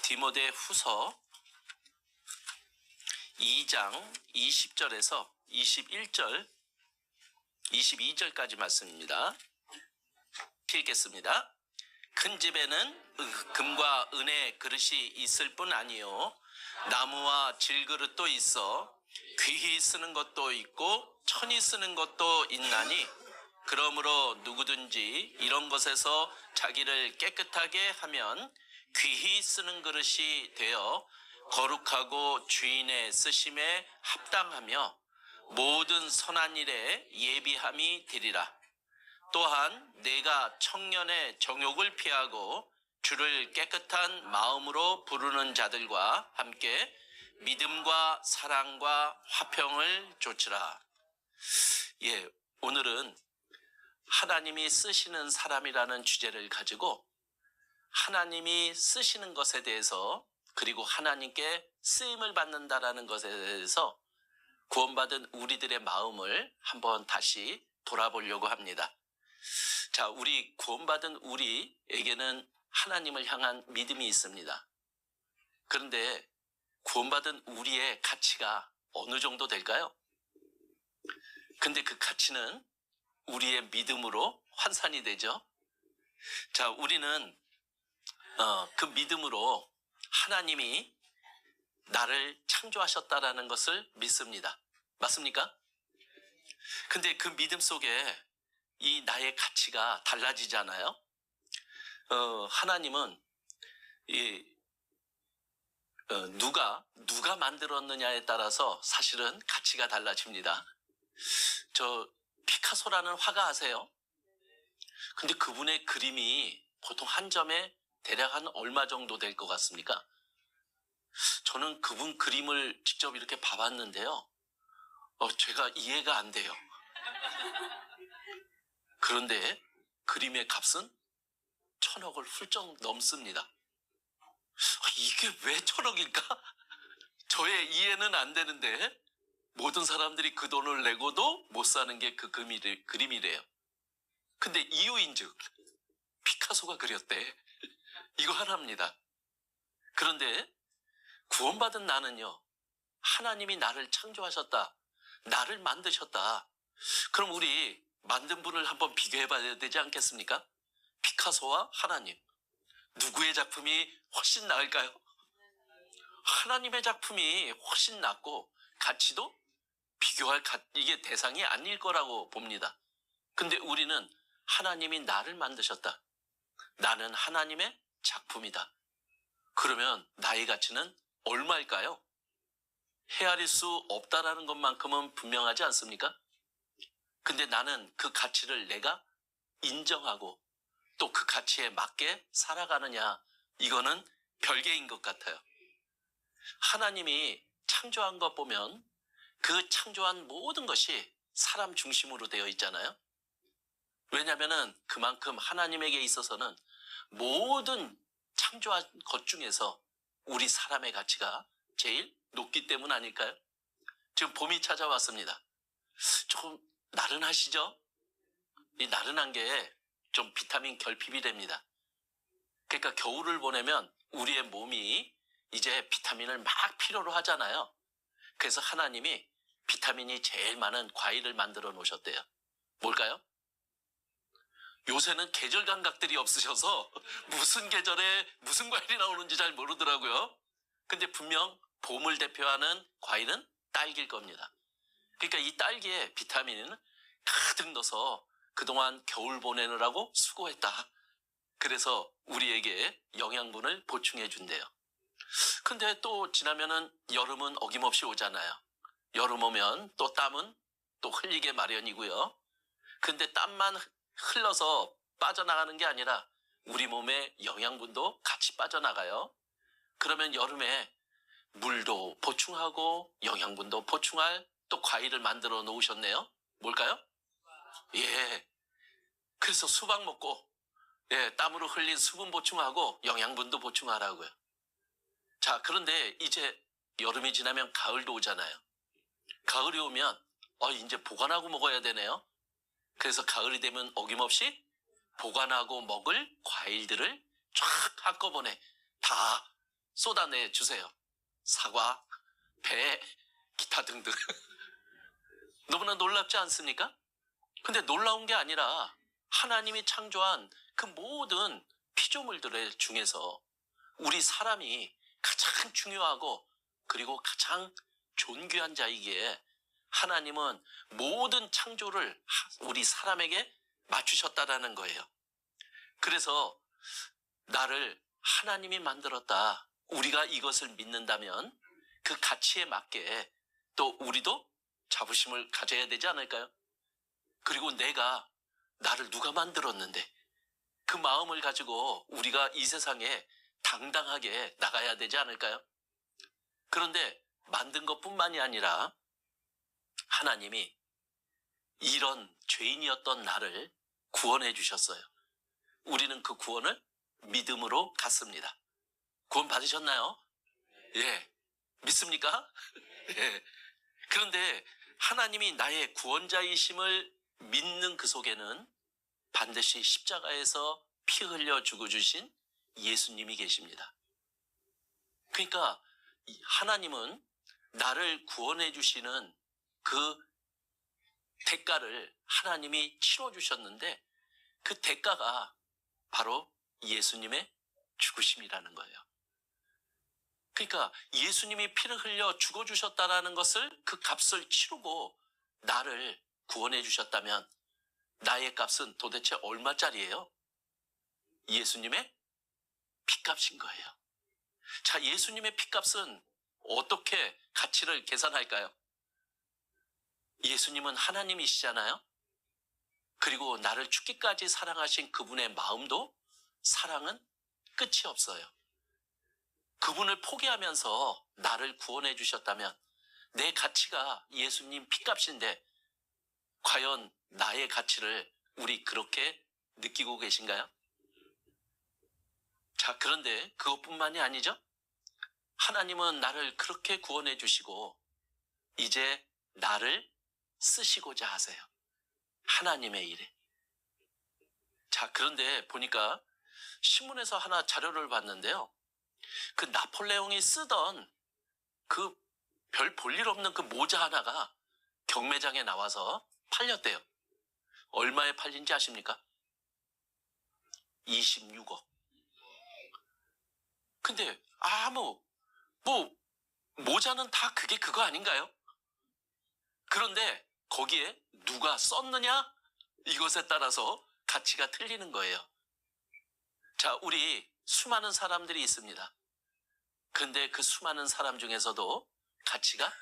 디모데 후서 2장 20절에서 21절, 22절까지 말씀입니다. 읽겠습니다. 큰 집에는 금과 은의 그릇이 있을 뿐 아니요 나무와 질그릇도 있어 귀히 쓰는 것도 있고 천히 쓰는 것도 있나니 그러므로 누구든지 이런 것에서 자기를 깨끗하게 하면 귀히 쓰는 그릇이 되어 거룩하고 주인의 쓰심에 합당하며 모든 선한 일에 예비함이 되리라. 또한 내가 청년의 정욕을 피하고 주를 깨끗한 마음으로 부르는 자들과 함께 믿음과 사랑과 화평을 좇으라. 오늘은 하나님이 쓰시는 사람이라는 주제를 가지고 하나님이 쓰시는 것에 대해서, 그리고 하나님께 쓰임을 받는다라는 것에 대해서 구원받은 우리들의 마음을 한번 다시 돌아보려고 합니다. 자, 우리 구원받은 우리에게는 하나님을 향한 믿음이 있습니다. 그런데 구원받은 우리의 가치가 어느 정도 될까요? 근데 그 가치는 우리의 믿음으로 환산이 되죠. 자, 우리는 그 믿음으로 하나님이 나를 창조하셨다라는 것을 믿습니다. 맞습니까? 근데 그 믿음 속에 이 나의 가치가 달라지잖아요. 하나님은 누가 만들었느냐에 따라서 사실은 가치가 달라집니다. 저 피카소라는 화가 아세요? 근데 그분의 그림이 보통 한 점에 대략 한 얼마 정도 될 것 같습니까? 저는 그분 그림을 직접 이렇게 봐봤는데요. 제가 이해가 안 돼요. 그런데 그림의 값은 1,000억을 훌쩍 넘습니다. 이게 왜 1,000억일까? 저의 이해는 안 되는데 모든 사람들이 그 돈을 내고도 못 사는 게 그 그림이래요. 근데 이유인즉 피카소가 그렸대. 이거 하나입니다. 그런데 구원받은 나는요, 하나님이 나를 창조하셨다, 나를 만드셨다. 그럼 우리 만든 분을 한번 비교해 봐야 되지 않겠습니까? 피카소와 하나님, 누구의 작품이 훨씬 나을까요? 하나님의 작품이 훨씬 낫고 가치도 비교할 이게 대상이 아닐 거라고 봅니다. 근데 우리는 하나님이 나를 만드셨다, 나는 하나님의 작품이다. 그러면 나의 가치는 얼마일까요? 헤아릴 수 없다라는 것만큼은 분명하지 않습니까? 근데 나는 그 가치를 내가 인정하고 또 그 가치에 맞게 살아가느냐, 이거는 별개인 것 같아요. 하나님이 창조한 것 보면 그 창조한 모든 것이 사람 중심으로 되어 있잖아요. 왜냐하면 그만큼 하나님에게 있어서는 모든 창조한 것 중에서 우리 사람의 가치가 제일 높기 때문 아닐까요? 지금 봄이 찾아왔습니다. 조금 나른하시죠? 이 나른한 게 좀 비타민 결핍이 됩니다. 그러니까 겨울을 보내면 우리의 몸이 이제 비타민을 막 필요로 하잖아요. 그래서 하나님이 비타민이 제일 많은 과일을 만들어 놓으셨대요. 뭘까요? 요새는 계절 감각들이 없으셔서 무슨 계절에 무슨 과일이 나오는지 잘 모르더라고요. 근데 분명 봄을 대표하는 과일은 딸기일 겁니다. 그러니까 이 딸기에 비타민을 가득 넣어서 그동안 겨울 보내느라고 수고했다. 그래서 우리에게 영양분을 보충해 준대요. 근데 또 지나면은 여름은 어김없이 오잖아요. 여름 오면 또 땀은 또 흘리게 마련이고요. 근데 땀만 흘러서 빠져나가는 게 아니라 우리 몸에 영양분도 같이 빠져나가요. 그러면 여름에 물도 보충하고 영양분도 보충할 또 과일을 만들어 놓으셨네요. 뭘까요? 그래서 수박 먹고 땀으로 흘린 수분 보충하고 영양분도 보충하라고요. 자, 그런데 이제 여름이 지나면 가을도 오잖아요. 가을이 오면 이제 보관하고 먹어야 되네요. 그래서 가을이 되면 어김없이 보관하고 먹을 과일들을 쫙 한꺼번에 다 쏟아내 주세요. 사과, 배, 기타 등등. 너무나 놀랍지 않습니까? 근데 놀라운 게 아니라 하나님이 창조한 그 모든 피조물들 중에서 우리 사람이 가장 중요하고 그리고 가장 존귀한 자이기에 하나님은 모든 창조를 우리 사람에게 맞추셨다라는 거예요. 그래서 나를 하나님이 만들었다. 우리가 이것을 믿는다면 그 가치에 맞게 또 우리도 자부심을 가져야 되지 않을까요? 그리고 내가 나를 누가 만들었는데 그 마음을 가지고 우리가 이 세상에 당당하게 나가야 되지 않을까요? 그런데 만든 것뿐만이 아니라 하나님이 이런 죄인이었던 나를 구원해 주셨어요. 우리는 그 구원을 믿음으로 갖습니다. 구원 받으셨나요? 예. 믿습니까? 예. 그런데 하나님이 나의 구원자이심을 믿는 그 속에는 반드시 십자가에서 피 흘려 죽어주신 예수님이 계십니다. 그러니까 하나님은 나를 구원해 주시는 그 대가를 하나님이 치러주셨는데 그 대가가 바로 예수님의 죽으심이라는 거예요. 그러니까 예수님이 피를 흘려 죽어주셨다는 것을 그 값을 치르고 나를 구원해 주셨다면 나의 값은 도대체 얼마짜리예요? 예수님의 피값인 거예요. 자, 예수님의 피값은 어떻게 가치를 계산할까요? 예수님은 하나님이시잖아요. 그리고 나를 죽기까지 사랑하신 그분의 마음도 사랑은 끝이 없어요. 그분을 포기하면서 나를 구원해 주셨다면 내 가치가 예수님 피값인데 과연 나의 가치를 우리 그렇게 느끼고 계신가요? 자, 그런데 그것뿐만이 아니죠. 하나님은 나를 그렇게 구원해 주시고 이제 나를 쓰시고자 하세요. 하나님의 일에. 자, 그런데 보니까 신문에서 하나 자료를 봤는데요. 그 나폴레옹이 쓰던 그 별 볼일 없는 그 모자 하나가 경매장에 나와서 팔렸대요. 얼마에 팔린지 아십니까? 26억. 근데 모자는 다 그거 아닌가요? 그런데 거기에 누가 썼느냐? 이것에 따라서 가치가 틀리는 거예요. 자, 우리 수많은 사람들이 있습니다. 그런데 그 수많은 사람 중에서도 가치가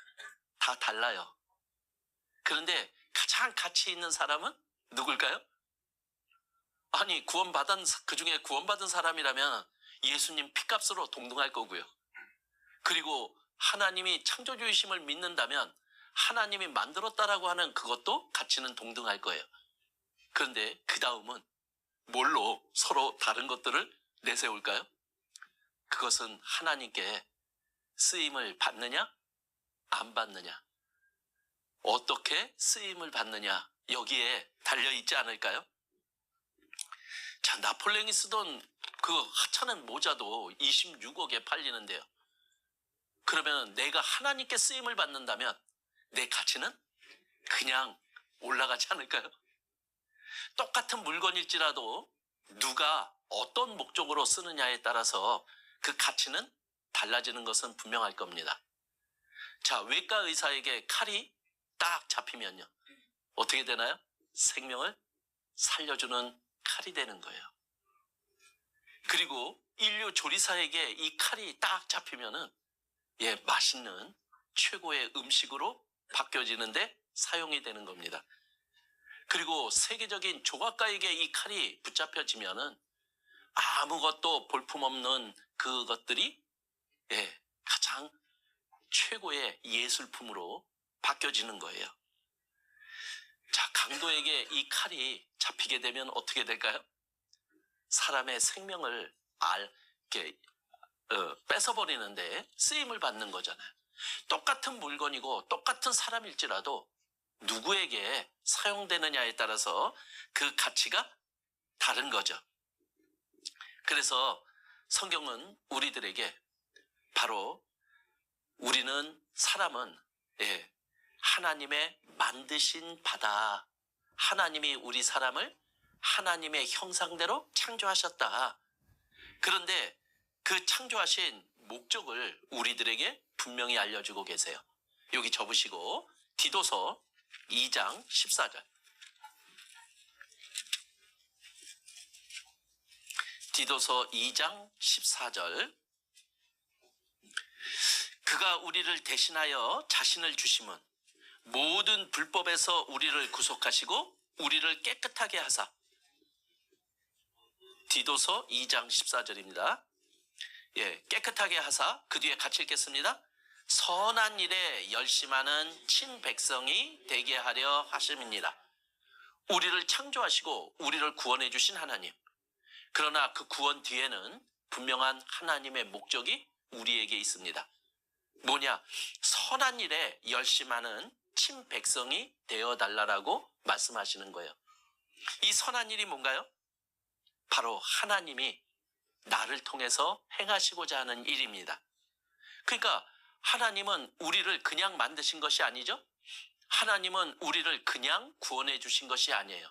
다 달라요. 그런데 가장 가치 있는 사람은 누굴까요? 아니, 그중에 구원받은 사람이라면 예수님 피값으로 동등할 거고요. 그리고 하나님이 창조주이심을 믿는다면 하나님이 만들었다라고 하는 그것도 가치는 동등할 거예요. 그런데 그 다음은 뭘로 서로 다른 것들을 내세울까요? 그것은 하나님께 쓰임을 받느냐, 안 받느냐, 어떻게 쓰임을 받느냐, 여기에 달려있지 않을까요? 자, 나폴레옹이 쓰던 그 하찮은 모자도 26억에 팔리는데요. 그러면 내가 하나님께 쓰임을 받는다면 내 가치는 그냥 올라가지 않을까요? 똑같은 물건일지라도 누가 어떤 목적으로 쓰느냐에 따라서 그 가치는 달라지는 것은 분명할 겁니다. 자, 외과 의사에게 칼이 딱 잡히면요. 어떻게 되나요? 생명을 살려주는 칼이 되는 거예요. 그리고 인류 조리사에게 이 칼이 딱 잡히면은 맛있는 최고의 음식으로 바뀌어지는데 사용이 되는 겁니다. 그리고 세계적인 조각가에게 이 칼이 붙잡혀지면은 아무것도 볼품없는 그것들이 가장 최고의 예술품으로 바뀌어지는 거예요. 자, 강도에게 이 칼이 잡히게 되면 어떻게 될까요? 사람의 생명을 뺏어버리는데 쓰임을 받는 거잖아요. 똑같은 물건이고 똑같은 사람일지라도 누구에게 사용되느냐에 따라서 그 가치가 다른 거죠. 그래서 성경은 우리들에게 바로 우리는 사람은 하나님의 만드신 바다. 하나님이 우리 사람을 하나님의 형상대로 창조하셨다. 그런데 그 창조하신 목적을 우리들에게 분명히 알려주고 계세요. 여기 접으시고 디도서 2장 14절. 디도서 2장 14절. 그가 우리를 대신하여 자신을 주심은 모든 불법에서 우리를 구속하시고 우리를 깨끗하게 하사. 디도서 2장 14절입니다. 깨끗하게 하사. 그 뒤에 같이 읽겠습니다. 선한 일에 열심하는 친백성이 되게 하려 하심이니라. 우리를 창조하시고 우리를 구원해 주신 하나님. 그러나 그 구원 뒤에는 분명한 하나님의 목적이 우리에게 있습니다. 뭐냐? 선한 일에 열심하는 친백성이 되어달라고 말씀하시는 거예요. 이 선한 일이 뭔가요? 바로 하나님이 나를 통해서 행하시고자 하는 일입니다. 그러니까 하나님은 우리를 그냥 만드신 것이 아니죠. 하나님은 우리를 그냥 구원해 주신 것이 아니에요.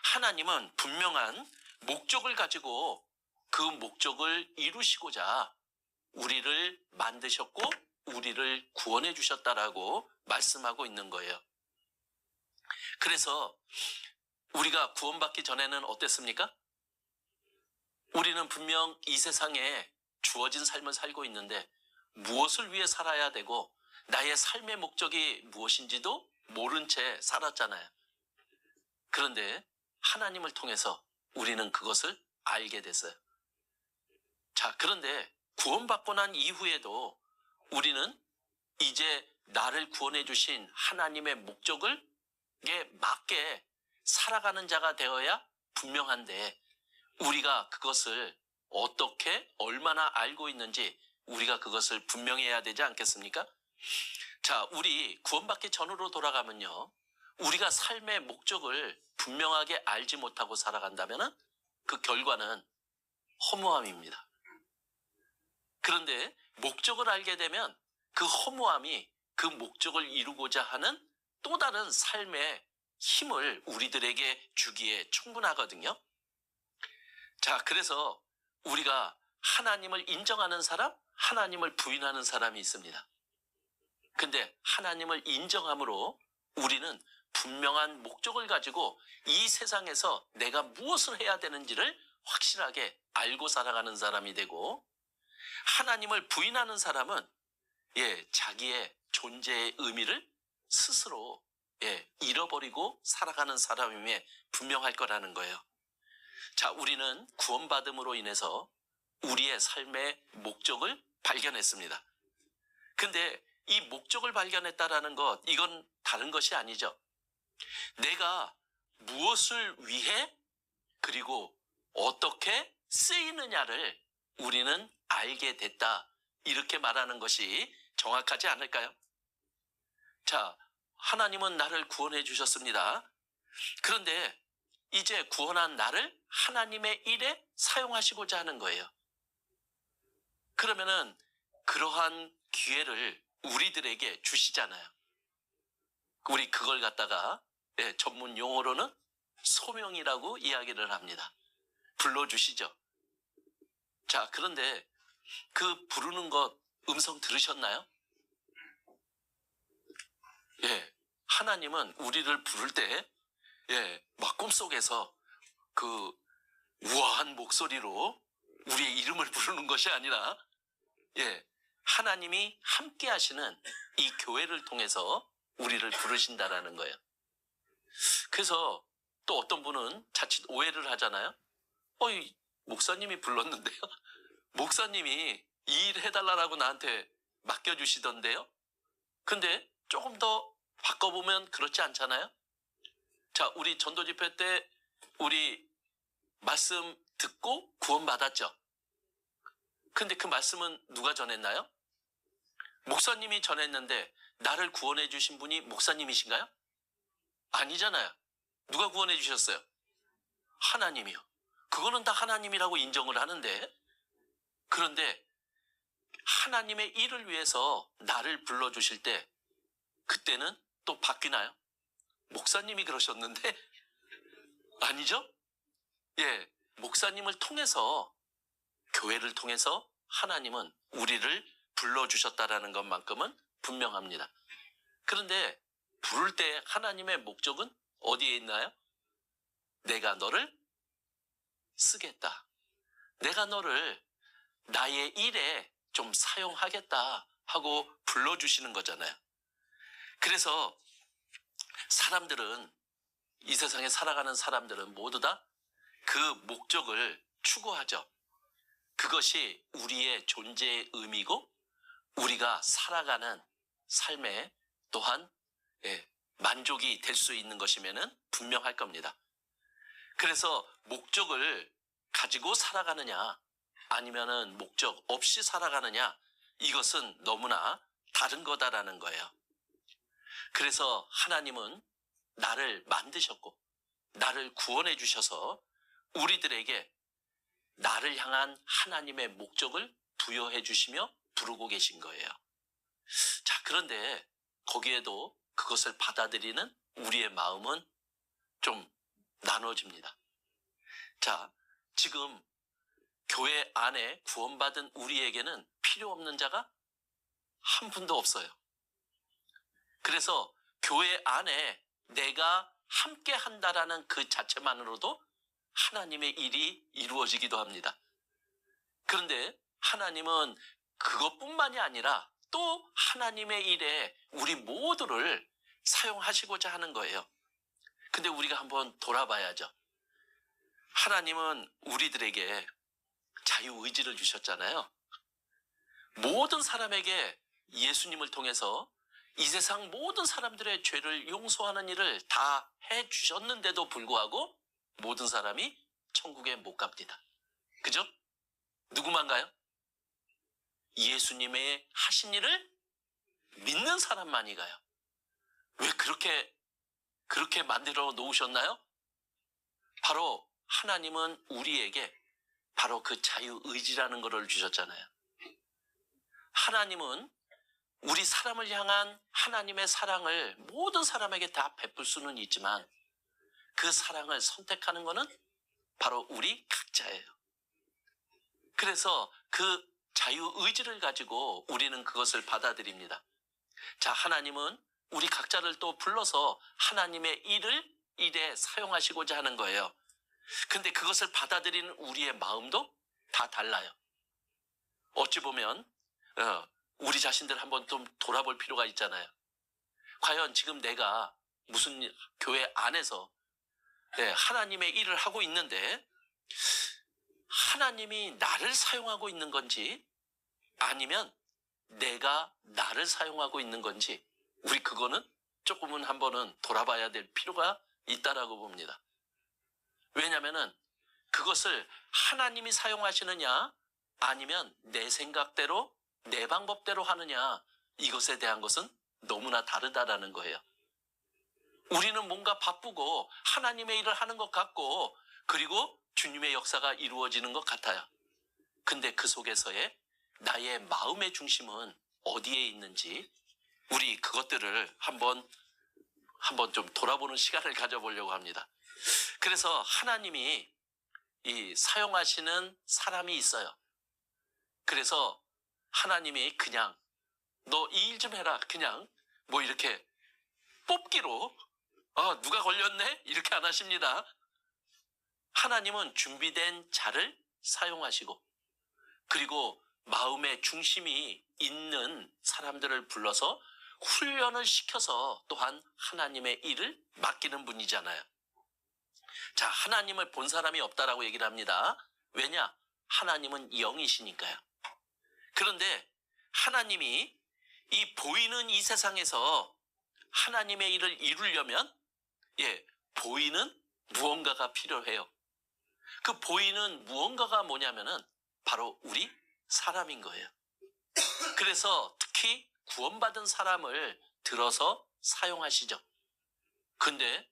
하나님은 분명한 목적을 가지고 그 목적을 이루시고자 우리를 만드셨고 우리를 구원해 주셨다라고 말씀하고 있는 거예요. 그래서 우리가 구원받기 전에는 어땠습니까? 우리는 분명 이 세상에 주어진 삶을 살고 있는데 무엇을 위해 살아야 되고 나의 삶의 목적이 무엇인지도 모른 채 살았잖아요. 그런데 하나님을 통해서 우리는 그것을 알게 됐어요. 자, 그런데 구원받고 난 이후에도 우리는 이제 나를 구원해 주신 하나님의 목적에 맞게 살아가는 자가 되어야 분명한데 우리가 그것을 어떻게 얼마나 알고 있는지 우리가 그것을 분명해야 되지 않겠습니까? 자, 우리 구원받기 전으로 돌아가면요. 우리가 삶의 목적을 분명하게 알지 못하고 살아간다면 그 결과는 허무함입니다. 그런데 목적을 알게 되면 그 허무함이 그 목적을 이루고자 하는 또 다른 삶의 힘을 우리들에게 주기에 충분하거든요. 자, 그래서 우리가 하나님을 인정하는 사람, 하나님을 부인하는 사람이 있습니다. 근데 하나님을 인정함으로 우리는 분명한 목적을 가지고 이 세상에서 내가 무엇을 해야 되는지를 확실하게 알고 살아가는 사람이 되고, 하나님을 부인하는 사람은 자기의 존재의 의미를 스스로 잃어버리고 살아가는 사람임에 분명할 거라는 거예요. 자, 우리는 구원받음으로 인해서 우리의 삶의 목적을 발견했습니다. 근데 이 목적을 발견했다라는 것, 이건 다른 것이 아니죠. 내가 무엇을 위해 그리고 어떻게 쓰이느냐를 우리는 알게 됐다, 이렇게 말하는 것이 정확하지 않을까요? 자, 하나님은 나를 구원해 주셨습니다. 그런데 이제 구원한 나를 하나님의 일에 사용하시고자 하는 거예요. 그러면은 그러한 기회를 우리들에게 주시잖아요. 우리 그걸 갖다가 전문 용어로는 소명이라고 이야기를 합니다. 불러주시죠. 자, 그런데 그 부르는 것 음성 들으셨나요? 하나님은 우리를 부를 때 막 꿈속에서 그 우아한 목소리로 우리의 이름을 부르는 것이 아니라 하나님이 함께 하시는 이 교회를 통해서 우리를 부르신다라는 거예요. 그래서 또 어떤 분은 자칫 오해를 하잖아요. 목사님이 불렀는데요. 목사님이 이 일 해달라고 나한테 맡겨주시던데요. 근데 조금 더 바꿔보면 그렇지 않잖아요. 자, 우리 전도 집회 때 우리 말씀 듣고 구원받았죠. 근데 그 말씀은 누가 전했나요? 목사님이 전했는데 나를 구원해 주신 분이 목사님이신가요? 아니잖아요. 누가 구원해 주셨어요? 하나님이요. 그거는 다 하나님이라고 인정을 하는데, 그런데 하나님의 일을 위해서 나를 불러주실 때 그때는 또 바뀌나요? 목사님이 그러셨는데 아니죠? 예, 목사님을 통해서, 교회를 통해서 하나님은 우리를 불러주셨다라는 것만큼은 분명합니다. 그런데 부를 때 하나님의 목적은 어디에 있나요? 내가 너를 쓰겠다. 내가 너를 나의 일에 좀 사용하겠다 하고 불러주시는 거잖아요. 그래서 사람들은, 이 세상에 살아가는 사람들은 모두 다 그 목적을 추구하죠. 그것이 우리의 존재의 의미고 우리가 살아가는 삶에 또한 만족이 될 수 있는 것이면은 분명할 겁니다. 그래서 목적을 가지고 살아가느냐 아니면은 목적 없이 살아가느냐, 이것은 너무나 다른 거다라는 거예요. 그래서 하나님은 나를 만드셨고 나를 구원해 주셔서 우리들에게 나를 향한 하나님의 목적을 부여해 주시며 부르고 계신 거예요. 자, 그런데 거기에도 그것을 받아들이는 우리의 마음은 좀 나눠집니다. 자, 지금 교회 안에 구원받은 우리에게는 필요 없는 자가 한 분도 없어요. 그래서 교회 안에 내가 함께 한다라는 그 자체만으로도 하나님의 일이 이루어지기도 합니다. 그런데 하나님은 그것뿐만이 아니라 또 하나님의 일에 우리 모두를 사용하시고자 하는 거예요. 근데 우리가 한번 돌아봐야죠. 하나님은 우리들에게 자유의지를 주셨잖아요. 모든 사람에게 예수님을 통해서 이 세상 모든 사람들의 죄를 용서하는 일을 다 해주셨는데도 불구하고 모든 사람이 천국에 못 갑니다. 그죠? 누구만가요? 예수님의 하신 일을 믿는 사람만이 가요. 왜 그렇게 만들어 놓으셨나요? 바로 하나님은 우리에게 바로 그 자유의지라는 것을 주셨잖아요. 하나님은 우리 사람을 향한 하나님의 사랑을 모든 사람에게 다 베풀 수는 있지만 그 사랑을 선택하는 것은 바로 우리 각자예요. 그래서 그 자유의지를 가지고 우리는 그것을 받아들입니다. 자, 하나님은 우리 각자를 또 불러서 하나님의 일에 사용하시고자 하는 거예요. 근데 그것을 받아들이는 우리의 마음도 다 달라요. 어찌 보면 우리 자신들 한번 좀 돌아볼 필요가 있잖아요. 과연 지금 내가 무슨 교회 안에서 하나님의 일을 하고 있는데 하나님이 나를 사용하고 있는 건지 아니면 내가 나를 사용하고 있는 건지, 우리 그거는 조금은 한번은 돌아봐야 될 필요가 있다라고 봅니다. 왜냐면은 그것을 하나님이 사용하시느냐 아니면 내 생각대로 내 방법대로 하느냐, 이것에 대한 것은 너무나 다르다라는 거예요. 우리는 뭔가 바쁘고 하나님의 일을 하는 것 같고 그리고 주님의 역사가 이루어지는 것 같아요. 근데 그 속에서의 나의 마음의 중심은 어디에 있는지 우리 그것들을 한번 좀 돌아보는 시간을 가져보려고 합니다. 그래서 하나님이 이 사용하시는 사람이 있어요. 그래서 하나님이 그냥 너 이 일 좀 해라, 그냥 뭐 이렇게 뽑기로 누가 걸렸네? 이렇게 안 하십니다. 하나님은 준비된 자를 사용하시고 그리고 마음의 중심이 있는 사람들을 불러서 훈련을 시켜서 또한 하나님의 일을 맡기는 분이잖아요. 자, 하나님을 본 사람이 없다라고 얘기를 합니다. 왜냐? 하나님은 영이시니까요. 그런데 하나님이 이 보이는 이 세상에서 하나님의 일을 이루려면 보이는 무언가가 필요해요. 그 보이는 무언가가 뭐냐면은 바로 우리 사람인 거예요. 그래서 특히 구원받은 사람을 들어서 사용하시죠. 근데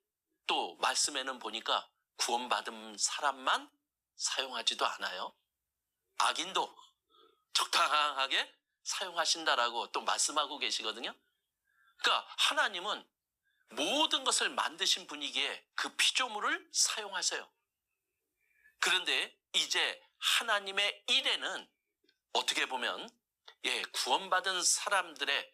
또 말씀에는 보니까 구원받은 사람만 사용하지도 않아요. 악인도 적당하게 사용하신다라고 또 말씀하고 계시거든요. 그러니까 하나님은 모든 것을 만드신 분이기에 그 피조물을 사용하세요. 그런데 이제 하나님의 일에는 어떻게 보면 구원받은 사람들의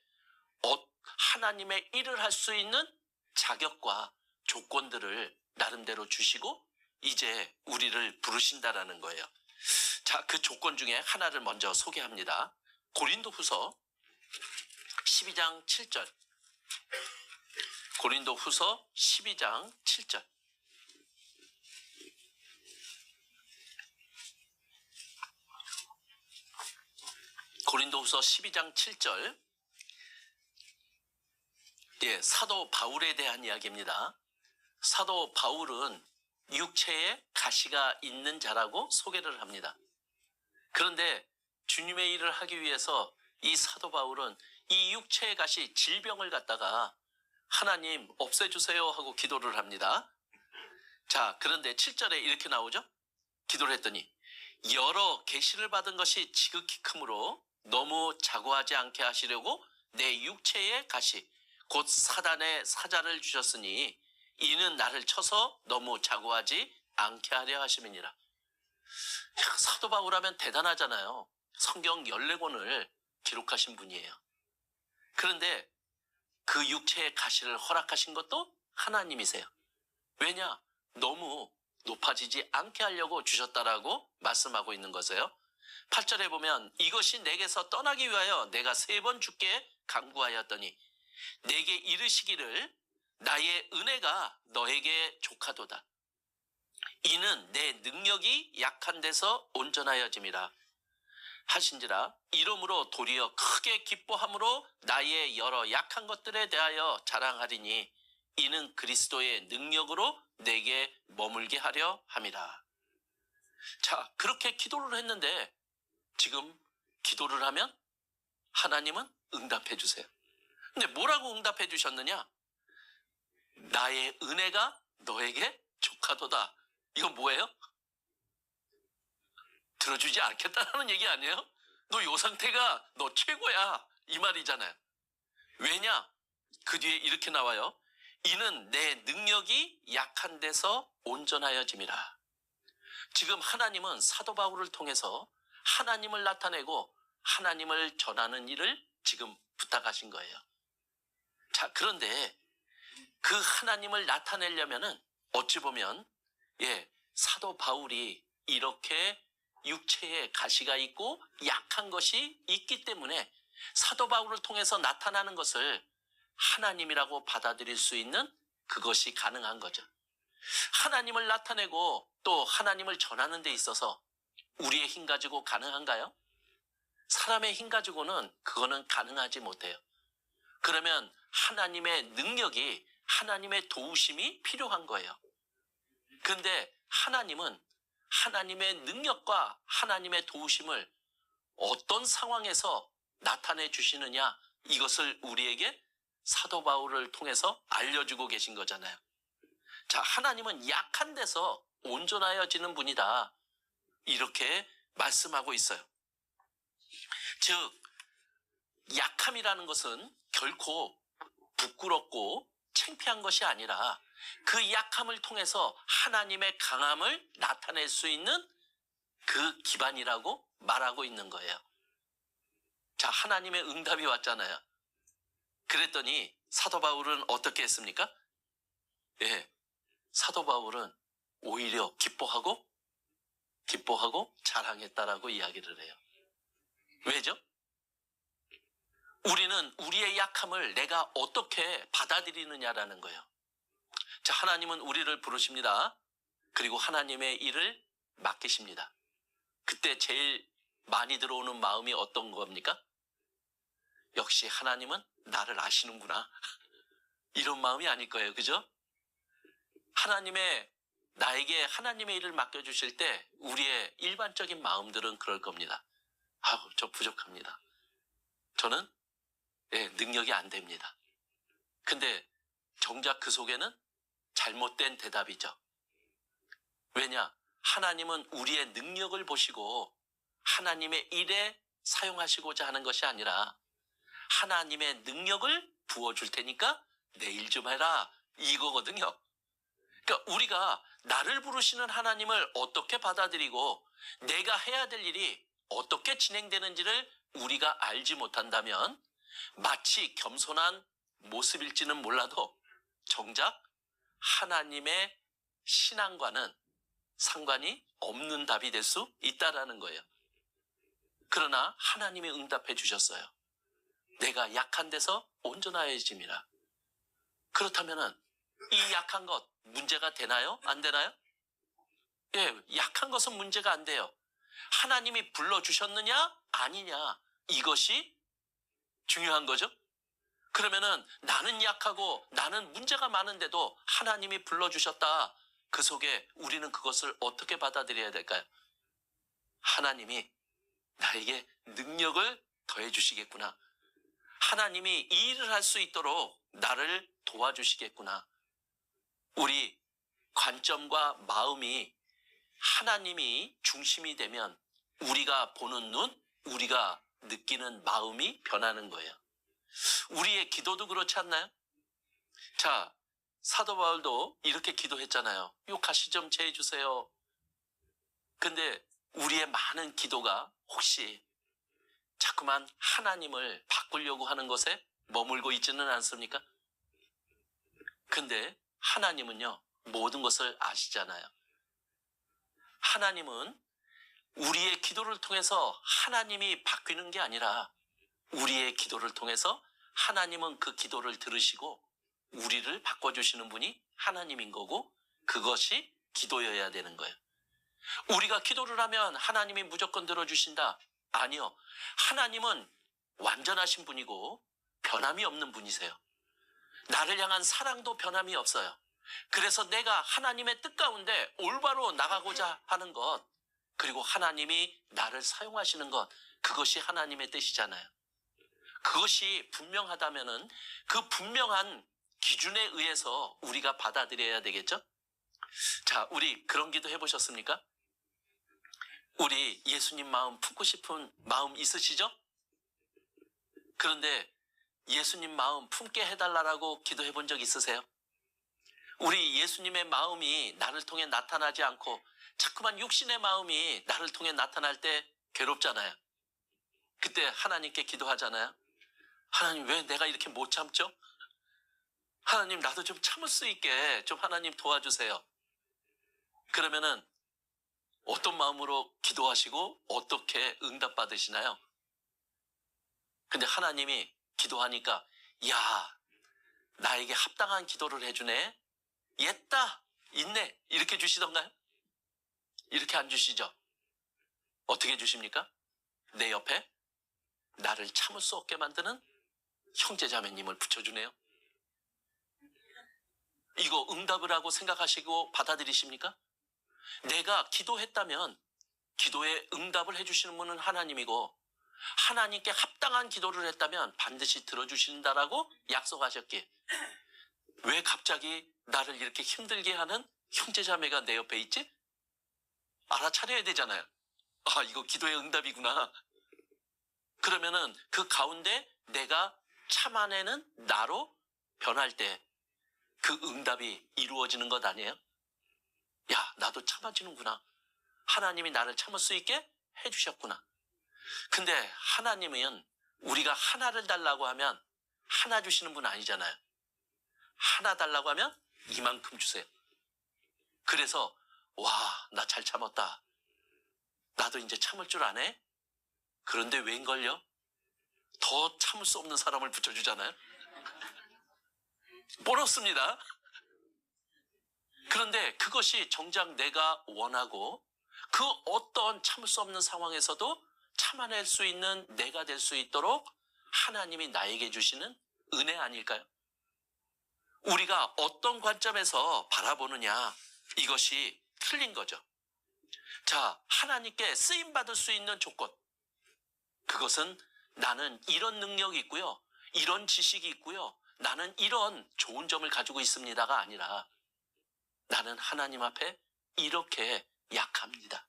하나님의 일을 할 수 있는 자격과 조건들을 나름대로 주시고 이제 우리를 부르신다라는 거예요. 자, 그 조건 중에 하나를 먼저 소개합니다. 고린도후서 12장 7절. 고린도후서 12장 7절. 고린도후서 12장 7절. 사도 바울에 대한 이야기입니다. 사도 바울은 육체에 가시가 있는 자라고 소개를 합니다. 그런데 주님의 일을 하기 위해서 이 사도 바울은 이 육체의 가시 질병을 갖다가 하나님 없애주세요 하고 기도를 합니다. 자, 그런데 7절에 이렇게 나오죠. 기도를 했더니 여러 계시를 받은 것이 지극히 크므로 너무 자고하지 않게 하시려고 내 육체의 가시 곧 사단의 사자를 주셨으니 이는 나를 쳐서 너무 자고하지 않게 하려 하심이니라. 사도 바울하면 대단하잖아요. 성경 14권을 기록하신 분이에요. 그런데 그 육체의 가시를 허락하신 것도 하나님이세요. 왜냐? 너무 높아지지 않게 하려고 주셨다라고 말씀하고 있는 것이에요. 8절에 보면 이것이 내게서 떠나기 위하여 내가 3번 주께 간구하였더니 내게 이르시기를 나의 은혜가 너에게 족하도다. 이는 내 능력이 약한 데서 온전하여짐이라 하신지라. 이러므로 도리어 크게 기뻐함으로 나의 여러 약한 것들에 대하여 자랑하리니 이는 그리스도의 능력으로 내게 머물게 하려 함이라. 자, 그렇게 기도를 했는데 지금 기도를 하면 하나님은 응답해 주세요. 근데 뭐라고 응답해 주셨느냐? 나의 은혜가 너에게 족하도다. 이건 뭐예요? 들어주지 않겠다는 얘기 아니에요? 너 요 상태가 너 최고야 이 말이잖아요. 왜냐? 그 뒤에 이렇게 나와요. 이는 내 능력이 약한 데서 온전하여짐이라. 지금 하나님은 사도 바울을 통해서 하나님을 나타내고 하나님을 전하는 일을 지금 부탁하신 거예요. 자, 그런데 그 하나님을 나타내려면은 어찌 보면 사도 바울이 이렇게 육체에 가시가 있고 약한 것이 있기 때문에 사도 바울을 통해서 나타나는 것을 하나님이라고 받아들일 수 있는 그것이 가능한 거죠. 하나님을 나타내고 또 하나님을 전하는 데 있어서 우리의 힘 가지고 가능한가요? 사람의 힘 가지고는 그거는 가능하지 못해요. 그러면 하나님의 능력이, 하나님의 도우심이 필요한 거예요. 그런데 하나님은 하나님의 능력과 하나님의 도우심을 어떤 상황에서 나타내 주시느냐, 이것을 우리에게 사도 바울을 통해서 알려주고 계신 거잖아요. 자, 하나님은 약한 데서 온전하여지는 분이다, 이렇게 말씀하고 있어요. 즉, 약함이라는 것은 결코 부끄럽고 창피한 것이 아니라 그 약함을 통해서 하나님의 강함을 나타낼 수 있는 그 기반이라고 말하고 있는 거예요. 자, 하나님의 응답이 왔잖아요. 그랬더니 사도 바울은 어떻게 했습니까? 사도 바울은 오히려 기뻐하고 자랑했다라고 이야기를 해요. 왜죠? 우리는 우리의 약함을 내가 어떻게 받아들이느냐라는 거예요. 자, 하나님은 우리를 부르십니다. 그리고 하나님의 일을 맡기십니다. 그때 제일 많이 들어오는 마음이 어떤 겁니까? 역시 하나님은 나를 아시는구나. 이런 마음이 아닐 거예요. 그죠? 나에게 하나님의 일을 맡겨주실 때 우리의 일반적인 마음들은 그럴 겁니다. 저 부족합니다. 저는 능력이 안 됩니다. 근데 정작 그 속에는 잘못된 대답이죠. 왜냐? 하나님은 우리의 능력을 보시고 하나님의 일에 사용하시고자 하는 것이 아니라 하나님의 능력을 부어줄 테니까 내일 좀 해라, 이거거든요. 그러니까 우리가 나를 부르시는 하나님을 어떻게 받아들이고 내가 해야 될 일이 어떻게 진행되는지를 우리가 알지 못한다면 마치 겸손한 모습일지는 몰라도 정작 하나님의 신앙과는 상관이 없는 답이 될 수 있다라는 거예요. 그러나 하나님이 응답해 주셨어요. 내가 약한 데서 온전하여짐이라. 그렇다면 이 약한 것 문제가 되나요? 안 되나요? 예, 약한 것은 문제가 안 돼요. 하나님이 불러주셨느냐 아니냐, 이것이 중요한 거죠. 그러면은 나는 약하고 나는 문제가 많은데도 하나님이 불러주셨다. 그 속에 우리는 그것을 어떻게 받아들여야 될까요? 하나님이 나에게 능력을 더해 주시겠구나. 하나님이 이 일을 할 수 있도록 나를 도와주시겠구나. 우리 관점과 마음이 하나님이 중심이 되면 우리가 보는 눈, 우리가 느끼는 마음이 변하는 거예요. 우리의 기도도 그렇지 않나요? 자, 사도 바울도 이렇게 기도했잖아요. 요 가시 좀 제해 주세요. 근데 우리의 많은 기도가 혹시 자꾸만 하나님을 바꾸려고 하는 것에 머물고 있지는 않습니까? 근데 하나님은요, 모든 것을 아시잖아요. 하나님은 우리의 기도를 통해서 하나님이 바뀌는 게 아니라 우리의 기도를 통해서 하나님은 그 기도를 들으시고 우리를 바꿔주시는 분이 하나님인 거고, 그것이 기도여야 되는 거예요. 우리가 기도를 하면 하나님이 무조건 들어주신다? 아니요. 하나님은 완전하신 분이고 변함이 없는 분이세요. 나를 향한 사랑도 변함이 없어요. 그래서 내가 하나님의 뜻 가운데 올바로 나가고자 하는 것, 그리고 하나님이 나를 사용하시는 것, 그것이 하나님의 뜻이잖아요. 그것이 분명하다면은 그 분명한 기준에 의해서 우리가 받아들여야 되겠죠? 자, 우리 그런 기도 해보셨습니까? 우리 예수님 마음 품고 싶은 마음 있으시죠? 그런데 예수님 마음 품게 해달라고 기도해 본 적 있으세요? 우리 예수님의 마음이 나를 통해 나타나지 않고 자꾸만 육신의 마음이 나를 통해 나타날 때 괴롭잖아요. 그때 하나님께 기도하잖아요. 하나님, 왜 내가 이렇게 못 참죠? 하나님, 나도 좀 참을 수 있게 좀 하나님 도와주세요. 그러면은 어떤 마음으로 기도하시고 어떻게 응답받으시나요? 근데 하나님이 기도하니까, 야, 나에게 합당한 기도를 해주네, 옛다, 있네, 이렇게 주시던가요? 이렇게 안 주시죠? 어떻게 주십니까? 내 옆에 나를 참을 수 없게 만드는 형제자매님을 붙여주네요. 이거 응답을 하고 생각하시고 받아들이십니까? 내가 기도했다면 기도에 응답을 해주시는 분은 하나님이고, 하나님께 합당한 기도를 했다면 반드시 들어주신다라고 약속하셨기에 왜 갑자기 나를 이렇게 힘들게 하는 형제자매가 내 옆에 있지? 알아차려야 되잖아요. 아, 이거 기도의 응답이구나. 그러면은 그 가운데 내가 참아내는 나로 변할 때 그 응답이 이루어지는 것 아니에요? 야, 나도 참아지는구나. 하나님이 나를 참을 수 있게 해주셨구나. 근데 하나님은 우리가 하나를 달라고 하면 하나 주시는 분 아니잖아요. 하나 달라고 하면 이만큼 주세요. 그래서 와, 나 잘 참았다. 나도 이제 참을 줄 아네? 그런데 웬걸요? 더 참을 수 없는 사람을 붙여주잖아요. 보너스입니다. 그런데 그것이 정작 내가 원하고 그 어떤 참을 수 없는 상황에서도 참아낼 수 있는 내가 될 수 있도록 하나님이 나에게 주시는 은혜 아닐까요? 우리가 어떤 관점에서 바라보느냐, 이것이 틀린 거죠. 자, 하나님께 쓰임받을 수 있는 조건, 그것은 나는 이런 능력이 있고요, 이런 지식이 있고요, 나는 이런 좋은 점을 가지고 있습니다가 아니라 나는 하나님 앞에 이렇게 약합니다.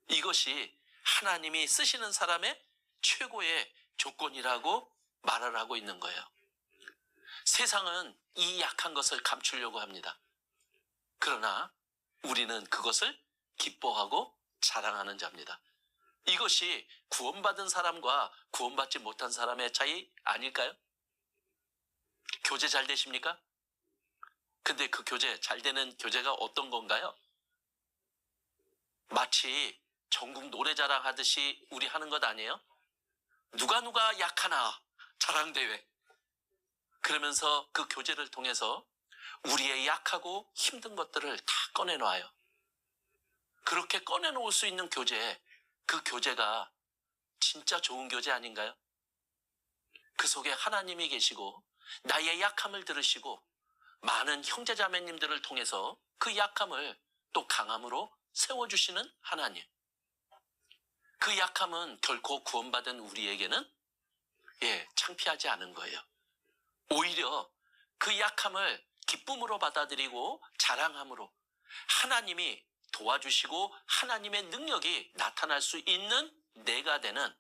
이것이 하나님이 쓰시는 사람의 최고의 조건이라고 말을 하고 있는 거예요. 세상은 이 약한 것을 감추려고 합니다. 그러나 우리는 그것을 기뻐하고 자랑하는 자입니다. 이것이 구원받은 사람과 구원받지 못한 사람의 차이 아닐까요? 교제 잘 되십니까? 근데 그 교제, 잘 되는 교제가 어떤 건가요? 마치 전국 노래자랑 하듯이 우리 하는 것 아니에요? 누가 약하나 자랑대회. 그러면서 그 교제를 통해서 우리의 약하고 힘든 것들을 다 꺼내놔요. 그렇게 꺼내놓을 수 있는 교제, 그 교제가 진짜 좋은 교제 아닌가요? 그 속에 하나님이 계시고 나의 약함을 들으시고 많은 형제자매님들을 통해서 그 약함을 또 강함으로 세워주시는 하나님. 그 약함은 결코 구원받은 우리에게는 창피하지 않은 거예요. 오히려 그 약함을 기쁨으로 받아들이고 자랑함으로 하나님이 도와주시고 하나님의 능력이 나타날 수 있는 내가 되는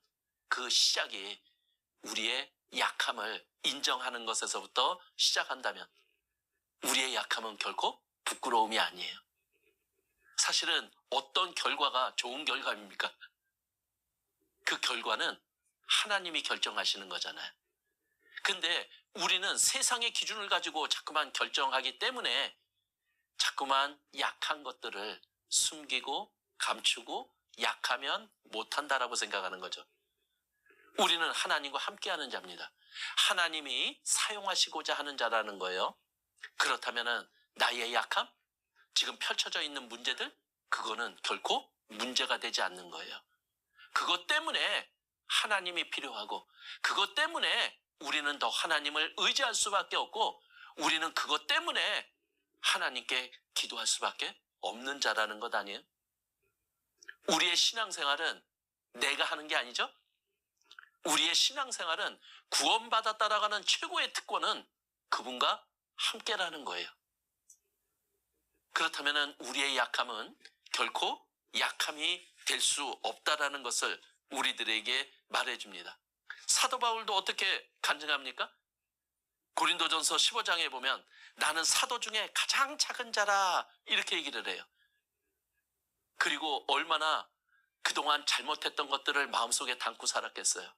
그 시작이 우리의 약함을 인정하는 것에서부터 시작한다면 우리의 약함은 결코 부끄러움이 아니에요. 사실은 어떤 결과가 좋은 결과입니까? 그 결과는 하나님이 결정하시는 거잖아요. 근데 우리는 세상의 기준을 가지고 자꾸만 결정하기 때문에 자꾸만 약한 것들을 숨기고 감추고 약하면 못한다라고 생각하는 거죠. 우리는 하나님과 함께하는 자입니다. 하나님이 사용하시고자 하는 자라는 거예요. 그렇다면 나의 약함, 지금 펼쳐져 있는 문제들, 그거는 결코 문제가 되지 않는 거예요. 그것 때문에 하나님이 필요하고 그것 때문에 우리는 더 하나님을 의지할 수밖에 없고 우리는 그것 때문에 하나님께 기도할 수밖에 없는 자라는 것 아니에요? 우리의 신앙생활은 내가 하는 게 아니죠? 우리의 신앙생활은 구원받았다라고 하는 최고의 특권은 그분과 함께라는 거예요. 그렇다면 우리의 약함은 결코 약함이 될 수 없다라는 것을 우리들에게 말해줍니다. 사도 바울도 어떻게 간증합니까? 고린도전서 15장에 보면 나는 사도 중에 가장 작은 자라 이렇게 얘기를 해요. 그리고 얼마나 그동안 잘못했던 것들을 마음속에 담고 살았겠어요.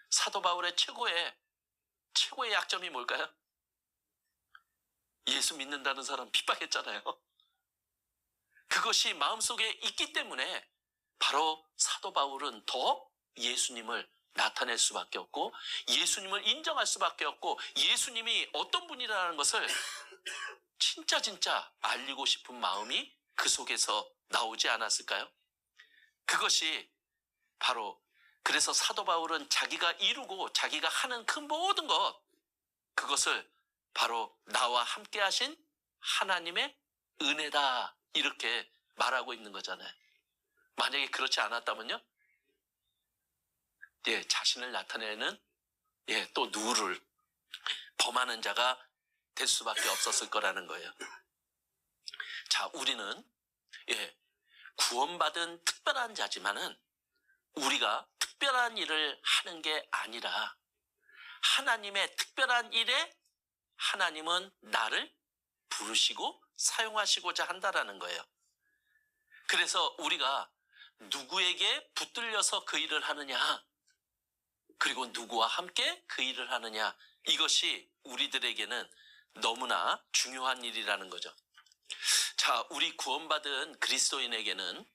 사도 바울의 최고의 약점이 뭘까요? 예수 믿는다는 사람 핍박했잖아요. 그것이 마음속에 있기 때문에 바로 사도 바울은 더 예수님을 나타낼 수밖에 없고 예수님을 인정할 수밖에 없고 예수님이 어떤 분이라는 것을 진짜 알리고 싶은 마음이 그 속에서 나오지 않았을까요? 그것이 바로 그래서 사도 바울은 자기가 이루고 자기가 하는 그 모든 것 그것을 바로 나와 함께 하신 하나님의 은혜다 이렇게 말하고 있는 거잖아요. 만약에 그렇지 않았다면요? 자신을 나타내는 또 누구를 범하는 자가 될 수밖에 없었을 거라는 거예요. 자, 우리는 구원받은 특별한 자지만은 우리가 특별한 일을 하는 게 아니라 하나님의 특별한 일에 하나님은 나를 부르시고 사용하시고자 한다라는 거예요. 그래서 우리가 누구에게 붙들려서 그 일을 하느냐 그리고 누구와 함께 그 일을 하느냐 이것이 우리들에게는 너무나 중요한 일이라는 거죠. 자, 우리 구원받은 그리스도인에게는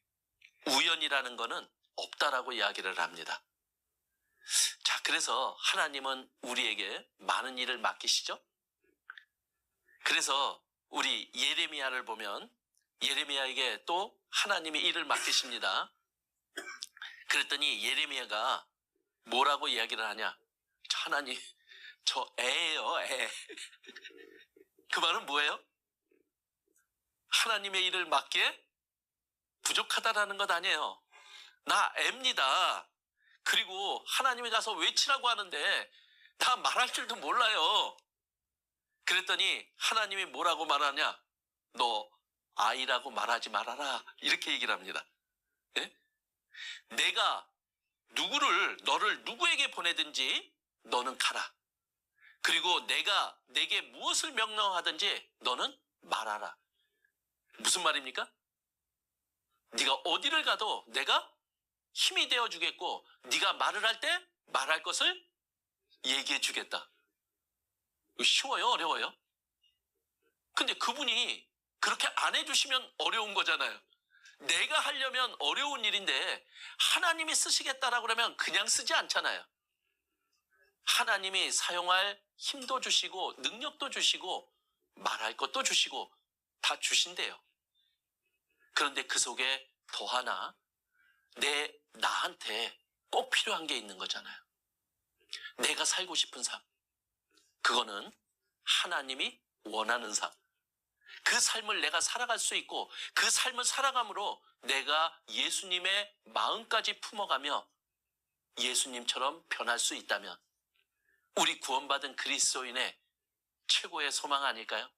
우연이라는 거는 없다라고 이야기를 합니다. 자, 그래서 하나님은 우리에게 많은 일을 맡기시죠. 그래서 우리 예레미야를 보면 예레미야에게 또 하나님이 일을 맡기십니다. 그랬더니 예레미야가 뭐라고 이야기를 하냐? 하나님, 저 애예요, 애. 그 말은 뭐예요? 하나님의 일을 맡기에 부족하다라는 것 아니에요. 나 애입니다. 그리고 하나님이 가서 외치라고 하는데 나 말할 줄도 몰라요. 그랬더니 하나님이 뭐라고 말하냐? 너 아이라고 말하지 말아라. 이렇게 얘기를 합니다. 예? 내가 너를 누구에게 보내든지 너는 가라. 그리고 내가 내게 무엇을 명령하든지 너는 말하라. 무슨 말입니까? 네가 어디를 가도 내가 힘이 되어 주겠고 네가 말을 할 때 말할 것을 얘기해 주겠다. 쉬워요? 어려워요? 근데 그분이 그렇게 안 해주시면 어려운 거잖아요. 내가 하려면 어려운 일인데 하나님이 쓰시겠다라고 그러면 그냥 쓰지 않잖아요. 하나님이 사용할 힘도 주시고 능력도 주시고 말할 것도 주시고 다 주신대요. 그런데 그 속에 더 하나 나한테 꼭 필요한 게 있는 거잖아요. 내가 살고 싶은 삶. 그거는 하나님이 원하는 삶. 그 삶을 내가 살아갈 수 있고 그 삶을 살아감으로 내가 예수님의 마음까지 품어가며 예수님처럼 변할 수 있다면 우리 구원받은 그리스도인의 최고의 소망 아닐까요?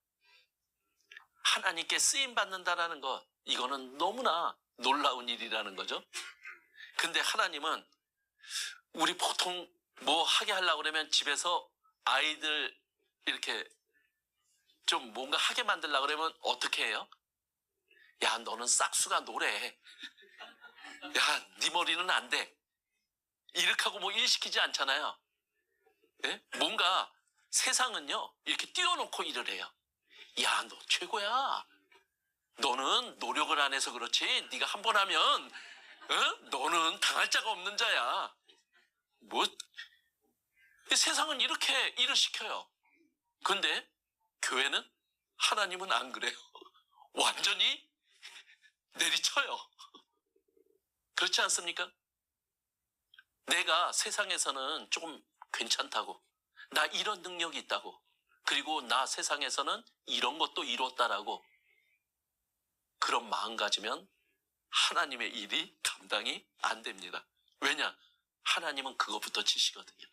하나님께 쓰임받는다라는 것, 이거는 너무나 놀라운 일이라는 거죠. 근데 하나님은 우리 보통 뭐 하게 하려고 그러면 집에서 아이들 이렇게 좀 뭔가 하게 만들려고 그러면 어떻게 해요? 야, 너는 싹수가 노래. 야, 네 머리는 안 돼. 이렇게 하고 뭐 일 시키지 않잖아요. 네? 뭔가 세상은요 이렇게 띄워놓고 일을 해요. 야, 너 최고야. 너는 노력을 안 해서 그렇지 네가 한 번 하면 너는 당할 자가 없는 자야. 뭐 세상은 이렇게 일을 시켜요. 그런데 교회는 하나님은 안 그래요. 완전히 내리쳐요. 그렇지 않습니까? 내가 세상에서는 조금 괜찮다고, 나 이런 능력이 있다고, 그리고 나 세상에서는 이런 것도 이뤘다라고 그런 마음 가지면 하나님의 일이 감당이 안 됩니다. 왜냐? 하나님은 그것부터 치시거든요.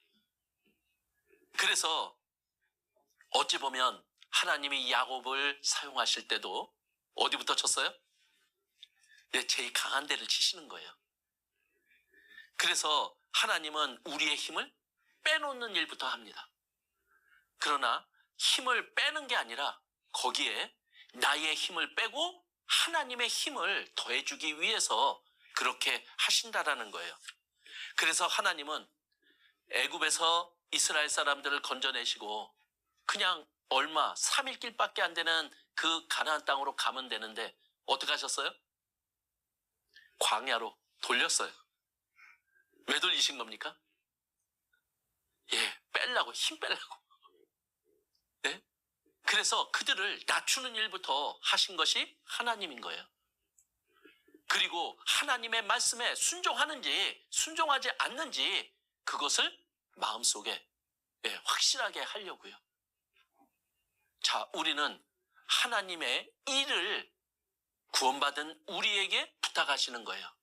그래서 어찌 보면 하나님이 야곱을 사용하실 때도 어디부터 쳤어요? 제일 강한 데를 치시는 거예요. 그래서 하나님은 우리의 힘을 빼놓는 일부터 합니다. 그러나 힘을 빼는 게 아니라 거기에 나의 힘을 빼고 하나님의 힘을 더해주기 위해서 그렇게 하신다라는 거예요. 그래서 하나님은 애굽에서 이스라엘 사람들을 건져내시고 그냥 얼마 3일 길밖에 안 되는 그 가나안 땅으로 가면 되는데 어떻게 하셨어요? 광야로 돌렸어요. 왜 돌리신 겁니까? 빼려고, 힘 빼려고. 네? 그래서 그들을 낮추는 일부터 하신 것이 하나님인 거예요. 그리고 하나님의 말씀에 순종하는지 순종하지 않는지 그것을 마음속에 확실하게 하려고요. 자, 우리는 하나님의 일을 구원받은 우리에게 부탁하시는 거예요.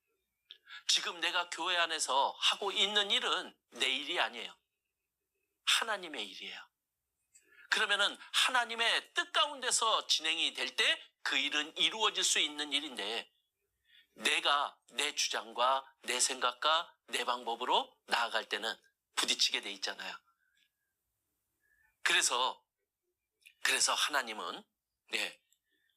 지금 내가 교회 안에서 하고 있는 일은 내 일이 아니에요. 하나님의 일이에요. 그러면은 하나님의 뜻 가운데서 진행이 될 때 그 일은 이루어질 수 있는 일인데 내가 내 주장과 내 생각과 내 방법으로 나아갈 때는 부딪히게 돼 있잖아요. 그래서 하나님은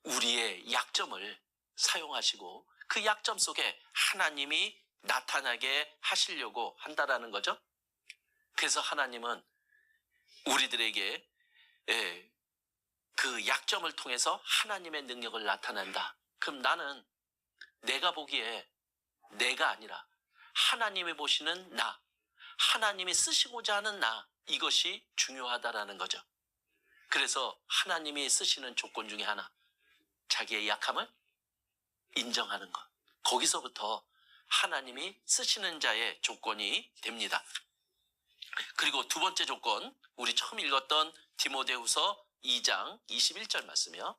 우리의 약점을 사용하시고 그 약점 속에 하나님이 나타나게 하시려고 한다라는 거죠. 그래서 하나님은 우리들에게 그 약점을 통해서 하나님의 능력을 나타낸다. 그럼 나는 내가 보기에 내가 아니라 하나님이 보시는 나, 하나님이 쓰시고자 하는 나, 이것이 중요하다라는 거죠. 그래서 하나님이 쓰시는 조건 중에 하나, 자기의 약함을 인정하는 것. 거기서부터 하나님이 쓰시는 자의 조건이 됩니다. 그리고 두 번째 조건, 우리 처음 읽었던 디모데후서 2장 21절 말씀이요.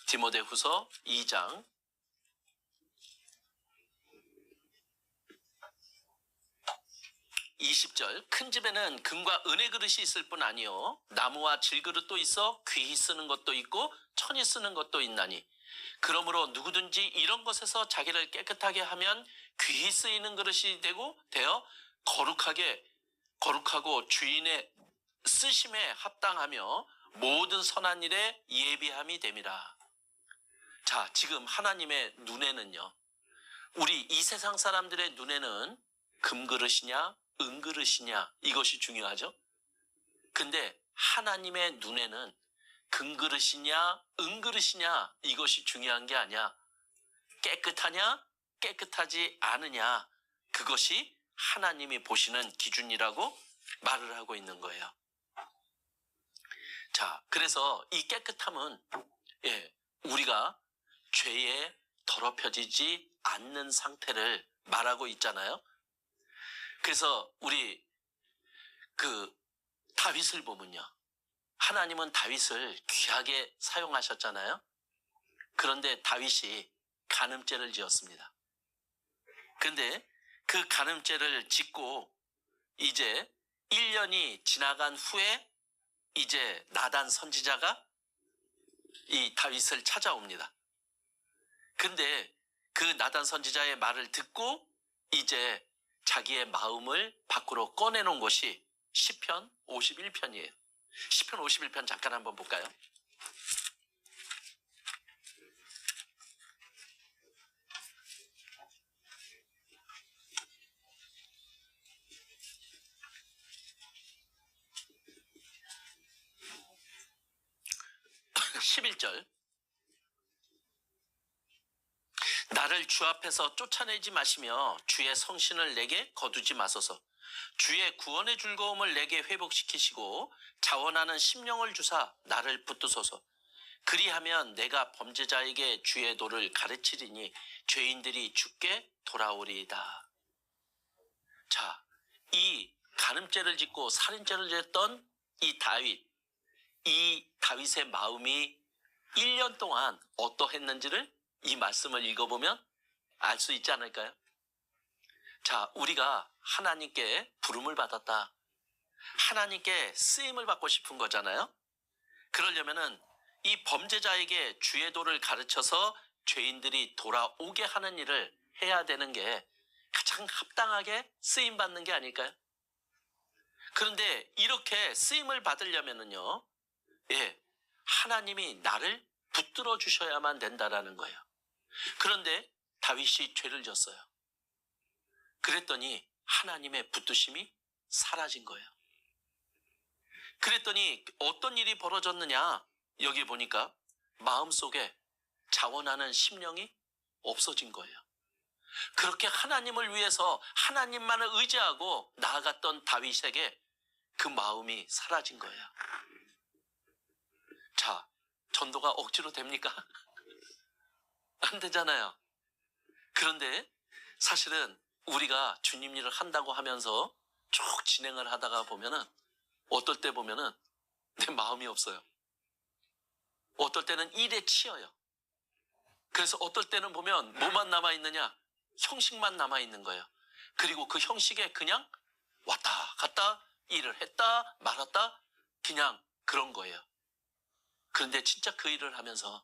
디모데후서 2장 20절, 큰 집에는 금과 은의 그릇이 있을 뿐 아니요 나무와 질그릇도 있어 귀히 쓰는 것도 있고 천히 쓰는 것도 있나니 그러므로 누구든지 이런 것에서 자기를 깨끗하게 하면 귀히 쓰이는 그릇이 되어 거룩하고 주인의 쓰심에 합당하며 모든 선한 일에 예비함이 됨이라. 자, 지금 하나님의 눈에는요, 우리 이 세상 사람들의 눈에는 금그릇이냐 은그릇이냐 이것이 중요하죠. 근데 하나님의 눈에는 금그릇이냐 은그릇이냐 이것이 중요한 게 아니야. 깨끗하냐 깨끗하지 않으냐, 그것이 하나님이 보시는 기준이라고 말을 하고 있는 거예요. 자, 그래서 이 깨끗함은 우리가 죄에 더럽혀지지 않는 상태를 말하고 있잖아요. 그래서 우리 다윗을 보면요, 하나님은 다윗을 귀하게 사용하셨잖아요. 그런데 다윗이 간음죄를 지었습니다. 그런데 그 간음죄를 짓고 이제 1년이 지나간 후에 이제 나단 선지자가 이 다윗을 찾아옵니다. 근데 그 나단 선지자의 말을 듣고 이제 자기의 마음을 밖으로 꺼내놓은 것이 시편 51편이에요. 시편 51편 잠깐 한번 볼까요? (11절) 나를 주 앞에서 쫓아내지 마시며 주의 성신을 내게 거두지 마소서. 주의 구원의 즐거움을 내게 회복시키시고 자원하는 심령을 주사 나를 붙드소서. 그리하면 내가 범죄자에게 주의 도를 가르치리니 죄인들이 주께 돌아오리이다. 자, 이 간음죄를 짓고 살인죄를 지었던 이 다윗의 마음이 1년 동안 어떠했는지를 이 말씀을 읽어보면 알 수 있지 않을까요? 자, 우리가 하나님께 부름을 받았다, 하나님께 쓰임을 받고 싶은 거잖아요. 그러려면은 이 범죄자에게 주의 도를 가르쳐서 죄인들이 돌아오게 하는 일을 해야 되는 게 가장 합당하게 쓰임 받는 게 아닐까요? 그런데 이렇게 쓰임을 받으려면은요, 하나님이 나를 붙들어 주셔야만 된다라는 거예요. 그런데 다윗이 죄를 졌어요. 그랬더니 하나님의 붙드심이 사라진 거예요. 그랬더니 어떤 일이 벌어졌느냐, 여기 보니까 마음속에 자원하는 심령이 없어진 거예요. 그렇게 하나님을 위해서 하나님만을 의지하고 나아갔던 다윗에게 그 마음이 사라진 거예요. 자, 전도가 억지로 됩니까? 안 되잖아요. 그런데 사실은 우리가 주님 일을 한다고 하면서 쭉 진행을 하다가 보면은 어떨 때 보면은 내 마음이 없어요. 어떨 때는 일에 치여요. 그래서 어떨 때는 보면 뭐만 남아있느냐? 형식만 남아있는 거예요. 그리고 그 형식에 그냥 왔다 갔다 일을 했다 말았다 그냥 그런 거예요. 그런데 진짜 그 일을 하면서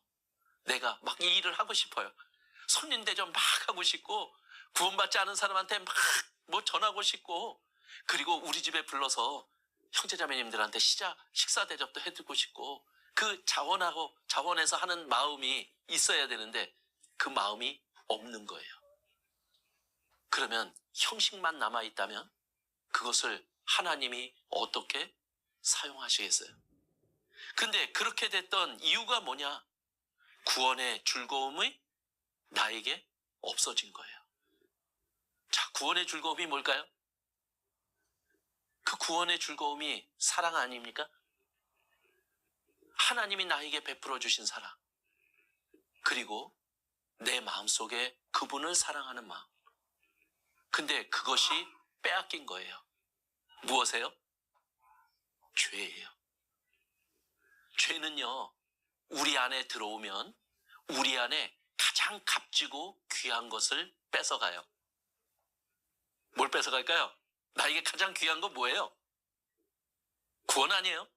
내가 막 이 일을 하고 싶어요. 손님 대접 막 하고 싶고 구원받지 않은 사람한테 막 뭐 전하고 싶고, 그리고 우리 집에 불러서 형제자매님들한테 식사 대접도 해주고 싶고, 그 자원해서 하는 마음이 있어야 되는데 그 마음이 없는 거예요. 그러면 형식만 남아있다면 그것을 하나님이 어떻게 사용하시겠어요? 근데 그렇게 됐던 이유가 뭐냐? 구원의 즐거움이 나에게 없어진 거예요. 자, 구원의 즐거움이 뭘까요? 그 구원의 즐거움이 사랑 아닙니까? 하나님이 나에게 베풀어 주신 사랑, 그리고 내 마음속에 그분을 사랑하는 마음. 근데 그것이 빼앗긴 거예요. 무엇이에요? 죄예요. 죄는요, 우리 안에 들어오면 우리 안에 가장 값지고 귀한 것을 뺏어가요. 뭘 뺏어갈까요? 나에게 가장 귀한 건 뭐예요? 구원 아니에요?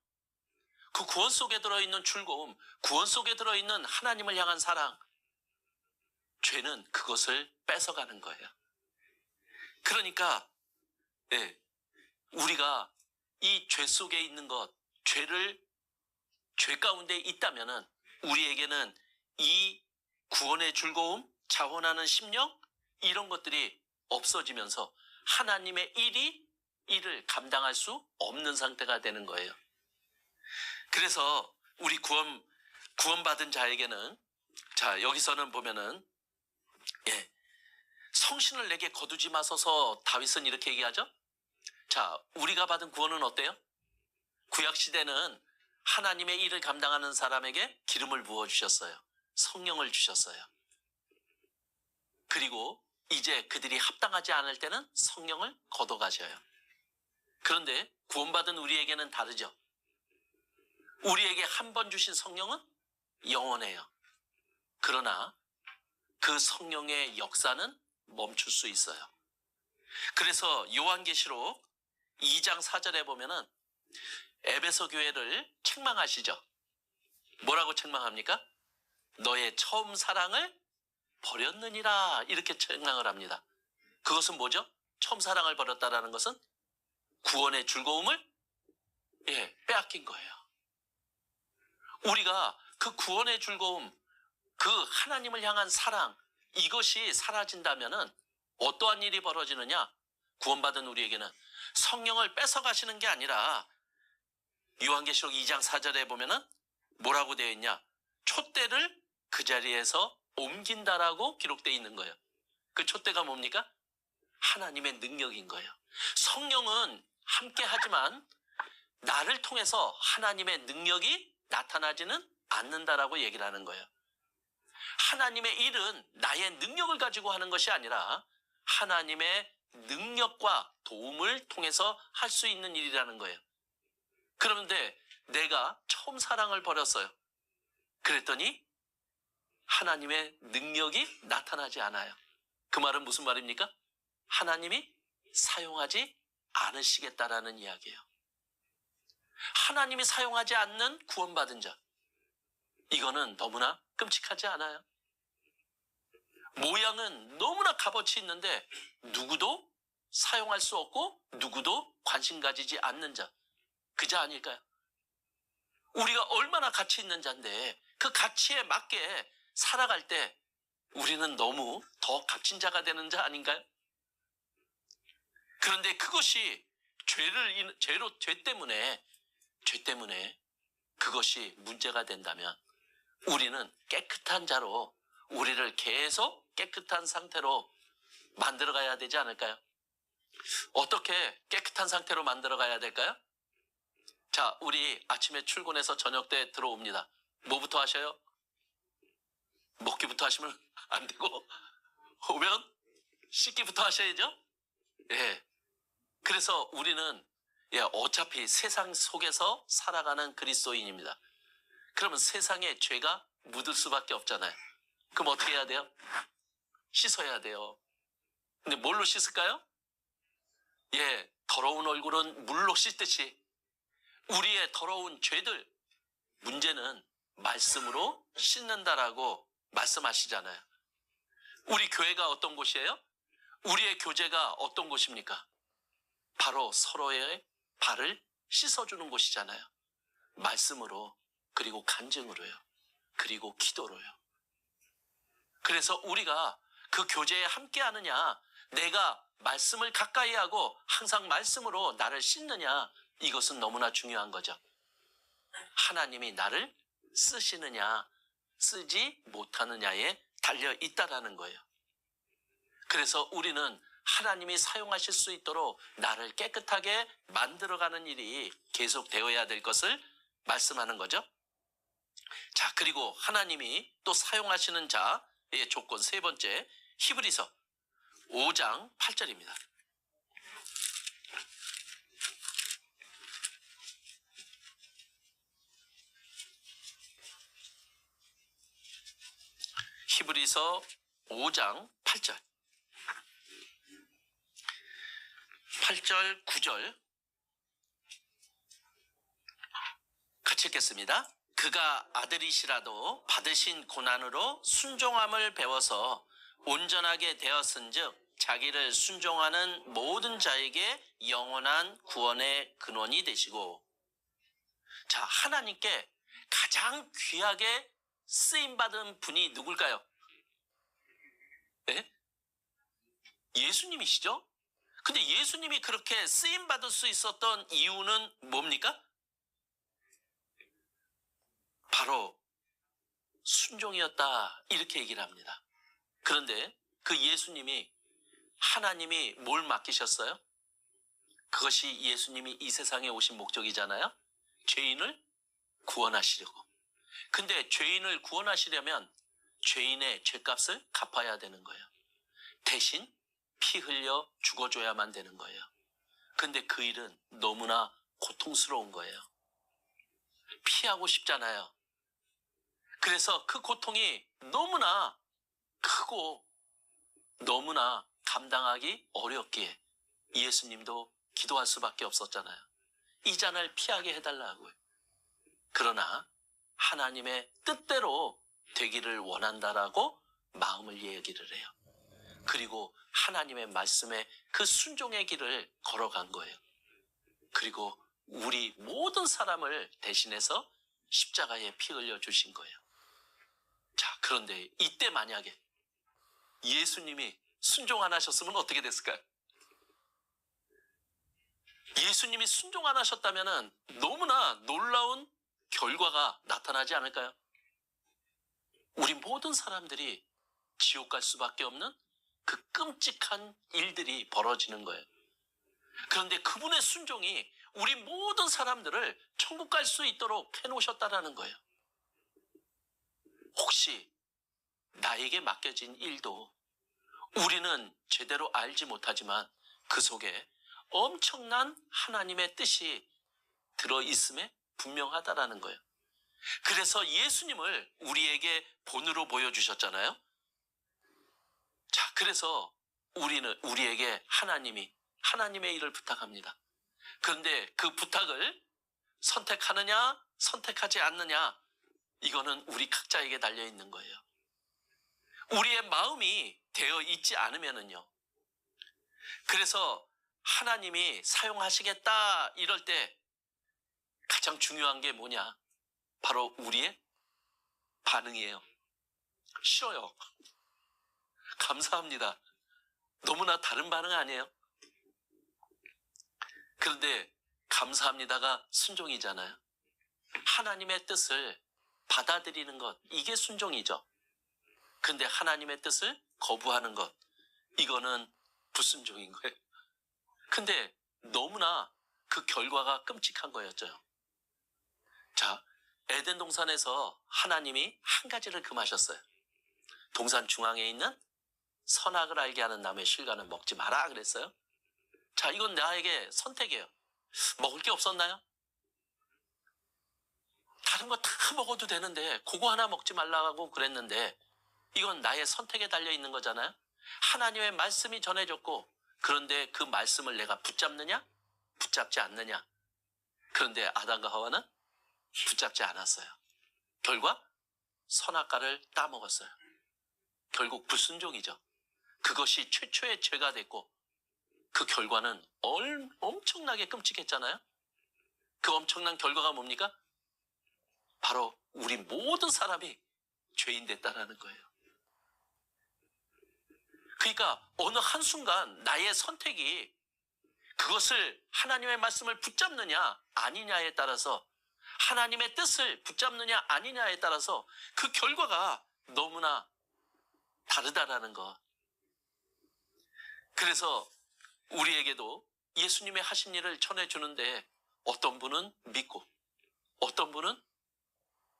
그 구원 속에 들어있는 즐거움, 구원 속에 들어있는 하나님을 향한 사랑, 죄는 그것을 뺏어가는 거예요. 그러니까 우리가 이 죄 속에 있는 것, 죄 가운데 있다면은 우리에게는 이 구원의 즐거움, 자원하는 심령, 이런 것들이 없어지면서 하나님의 일을 감당할 수 없는 상태가 되는 거예요. 그래서 우리 구원받은 자에게는, 자, 여기서는 보면은, 성신을 내게 거두지 마소서, 다윗은 이렇게 얘기하죠. 자, 우리가 받은 구원은 어때요? 구약시대는 하나님의 일을 감당하는 사람에게 기름을 부어주셨어요. 성령을 주셨어요. 그리고 이제 그들이 합당하지 않을 때는 성령을 걷어가셔요. 그런데 구원받은 우리에게는 다르죠. 우리에게 한 번 주신 성령은 영원해요. 그러나 그 성령의 역사는 멈출 수 있어요. 그래서 요한계시록 2장 4절에 보면은 에베소 교회를 책망하시죠. 뭐라고 책망합니까? 너의 처음 사랑을 버렸느니라, 이렇게 책망을 합니다. 그것은 뭐죠? 처음 사랑을 버렸다라는 것은 구원의 즐거움을 빼앗긴 거예요. 우리가 그 구원의 즐거움, 그 하나님을 향한 사랑, 이것이 사라진다면은 어떠한 일이 벌어지느냐? 구원받은 우리에게는 성령을 뺏어가시는 게 아니라 요한계시록 2장 4절에 보면은 뭐라고 되어 있냐? 촛대를 그 자리에서 옮긴다라고 기록되어 있는 거예요. 그 촛대가 뭡니까? 하나님의 능력인 거예요. 성령은 함께 하지만 나를 통해서 하나님의 능력이 나타나지는 않는다라고 얘기를 하는 거예요. 하나님의 일은 나의 능력을 가지고 하는 것이 아니라 하나님의 능력과 도움을 통해서 할 수 있는 일이라는 거예요. 그런데 내가 처음 사랑을 버렸어요. 그랬더니 하나님의 능력이 나타나지 않아요. 그 말은 무슨 말입니까? 하나님이 사용하지 않으시겠다라는 이야기예요. 하나님이 사용하지 않는 구원받은 자, 이거는 너무나 끔찍하지 않아요? 모양은 너무나 값어치 있는데 누구도 사용할 수 없고 누구도 관심 가지지 않는 자, 그 자 아닐까요? 우리가 얼마나 가치 있는 자인데 그 가치에 맞게 살아갈 때 우리는 너무 더 값진 자가 되는 자 아닌가요? 그런데 그것이 죄 때문에 그것이 문제가 된다면 우리는 깨끗한 자로, 우리를 계속 깨끗한 상태로 만들어 가야 되지 않을까요? 어떻게 깨끗한 상태로 만들어 가야 될까요? 자, 우리 아침에 출근해서 저녁 때 들어옵니다. 뭐부터 하셔요? 먹기부터 하시면 안 되고 오면 씻기부터 하셔야죠. 그래서 우리는 어차피 세상 속에서 살아가는 그리스도인입니다. 그러면 세상에 죄가 묻을 수밖에 없잖아요. 그럼 어떻게 해야 돼요? 씻어야 돼요. 근데 뭘로 씻을까요? 더러운 얼굴은 물로 씻듯이 우리의 더러운 죄들, 문제는 말씀으로 씻는다라고 말씀하시잖아요. 우리 교회가 어떤 곳이에요? 우리의 교제가 어떤 곳입니까? 바로 서로의 발을 씻어주는 곳이잖아요. 말씀으로, 그리고 간증으로요. 그리고 기도로요. 그래서 우리가 그 교제에 함께 하느냐, 내가 말씀을 가까이 하고 항상 말씀으로 나를 씻느냐, 이것은 너무나 중요한 거죠. 하나님이 나를 쓰시느냐, 쓰지 못하느냐에 달려 있다라는 거예요. 그래서 우리는 하나님이 사용하실 수 있도록 나를 깨끗하게 만들어가는 일이 계속 되어야 될 것을 말씀하는 거죠. 자, 그리고 하나님이 또 사용하시는 자의 조건 세 번째, 히브리서 5장 8절입니다. 히브리서 5장 8절, 8절, 9절 같이 읽겠습니다. 그가 아들이시라도 받으신 고난으로 순종함을 배워서 온전하게 되었은즉 자기를 순종하는 모든 자에게 영원한 구원의 근원이 되시고, 자, 하나님께 가장 귀하게 쓰임받은 분이 누굴까요? 네? 예수님이시죠? 근데 예수님이 그렇게 쓰임받을 수 있었던 이유는 뭡니까? 바로 순종이었다, 이렇게 얘기를 합니다. 그런데 그 예수님이, 하나님이 뭘 맡기셨어요? 그것이 예수님이 이 세상에 오신 목적이잖아요. 죄인을 구원하시려고. 근데 죄인을 구원하시려면 죄인의 죄값을 갚아야 되는 거예요. 대신 피 흘려 죽어줘야만 되는 거예요. 근데 그 일은 너무나 고통스러운 거예요. 피하고 싶잖아요. 그래서 그 고통이 너무나 크고 너무나 감당하기 어렵기에 예수님도 기도할 수밖에 없었잖아요. 이 잔을 피하게 해달라고요. 그러나 하나님의 뜻대로 되기를 원한다라고 마음을 얘기를 해요. 그리고 하나님의 말씀에 그 순종의 길을 걸어간 거예요. 그리고 우리 모든 사람을 대신해서 십자가에 피 흘려 주신 거예요. 자, 그런데 이때 만약에 예수님이 순종 안 하셨으면 어떻게 됐을까요? 예수님이 순종 안 하셨다면 너무나 놀라운 결과가 나타나지 않을까요? 우리 모든 사람들이 지옥 갈 수밖에 없는 그 끔찍한 일들이 벌어지는 거예요. 그런데 그분의 순종이 우리 모든 사람들을 천국 갈 수 있도록 해놓으셨다라는 거예요. 혹시 나에게 맡겨진 일도 우리는 제대로 알지 못하지만 그 속에 엄청난 하나님의 뜻이 들어있음에 분명하다라는 거예요. 그래서 예수님을 우리에게 본으로 보여주셨잖아요. 자, 그래서 우리에게 하나님의 일을 부탁합니다. 그런데 그 부탁을 선택하느냐, 선택하지 않느냐, 이거는 우리 각자에게 달려있는 거예요. 우리의 마음이 되어 있지 않으면은요. 그래서 하나님이 사용하시겠다 이럴 때 가장 중요한 게 뭐냐? 바로 우리의 반응이에요. 싫어요. 감사합니다. 너무나 다른 반응 아니에요? 그런데 감사합니다가 순종이잖아요. 하나님의 뜻을 받아들이는 것, 이게 순종이죠. 근데 하나님의 뜻을 거부하는 것, 이거는 불순종인 거예요. 근데 너무나 그 결과가 끔찍한 거였죠. 자, 에덴 동산에서 하나님이 한 가지를 금하셨어요. 동산 중앙에 있는 선악을 알게 하는 나무의 실과는 먹지 마라 그랬어요. 자, 이건 나에게 선택이에요. 먹을 게 없었나요? 다른 거 다 먹어도 되는데 그거 하나 먹지 말라고 그랬는데 이건 나의 선택에 달려 있는 거잖아요. 하나님의 말씀이 전해졌고, 그런데 그 말씀을 내가 붙잡느냐 붙잡지 않느냐. 그런데 아담과 하와는 붙잡지 않았어요. 결과 선악과를 따먹었어요. 결국 불순종이죠. 그것이 최초의 죄가 됐고 그 결과는 엄청나게 끔찍했잖아요. 그 엄청난 결과가 뭡니까? 바로 우리 모든 사람이 죄인 됐다라는 거예요. 그러니까 어느 한순간 나의 선택이 그것을 하나님의 말씀을 붙잡느냐 아니냐에 따라서, 하나님의 뜻을 붙잡느냐 아니냐에 따라서 그 결과가 너무나 다르다라는 것. 그래서 우리에게도 예수님의 하신 일을 전해주는데 어떤 분은 믿고 어떤 분은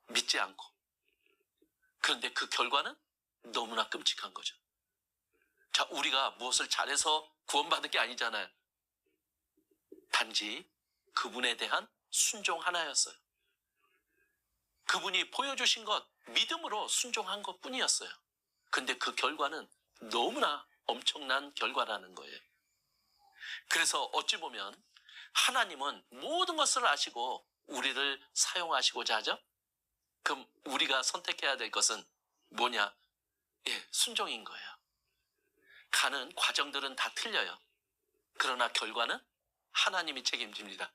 믿지 않고, 그런데 그 결과는 너무나 끔찍한 거죠. 자, 우리가 무엇을 잘해서 구원받은 게 아니잖아요. 단지 그분에 대한 순종 하나였어요. 그분이 보여주신 것, 믿음으로 순종한 것 뿐이었어요. 근데 그 결과는 너무나 엄청난 결과라는 거예요. 그래서 어찌 보면 하나님은 모든 것을 아시고 우리를 사용하시고자 하죠. 그럼 우리가 선택해야 될 것은 뭐냐? 예, 순종인 거예요. 가는 과정들은 다 틀려요. 그러나 결과는 하나님이 책임집니다.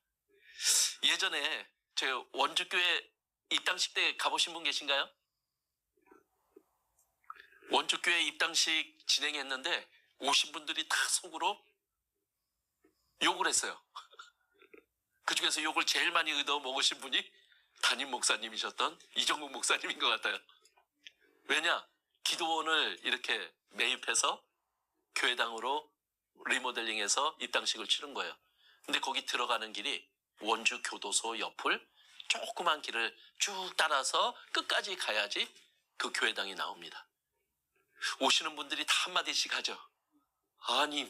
예전에 저 원주교회 입당식 때 가보신 분 계신가요? 원주교회 입당식 진행했는데 오신 분들이 다 속으로 욕을 했어요. 그 중에서 욕을 제일 많이 얻어 먹으신 분이 담임 목사님이셨던 이정국 목사님인 것 같아요. 왜냐? 기도원을 이렇게 매입해서 교회당으로 리모델링해서 입당식을 치른 거예요. 근데 거기 들어가는 길이 원주 교도소 옆을 조그만 길을 쭉 따라서 끝까지 가야지 그 교회당이 나옵니다. 오시는 분들이 다 한마디씩 하죠. 아니,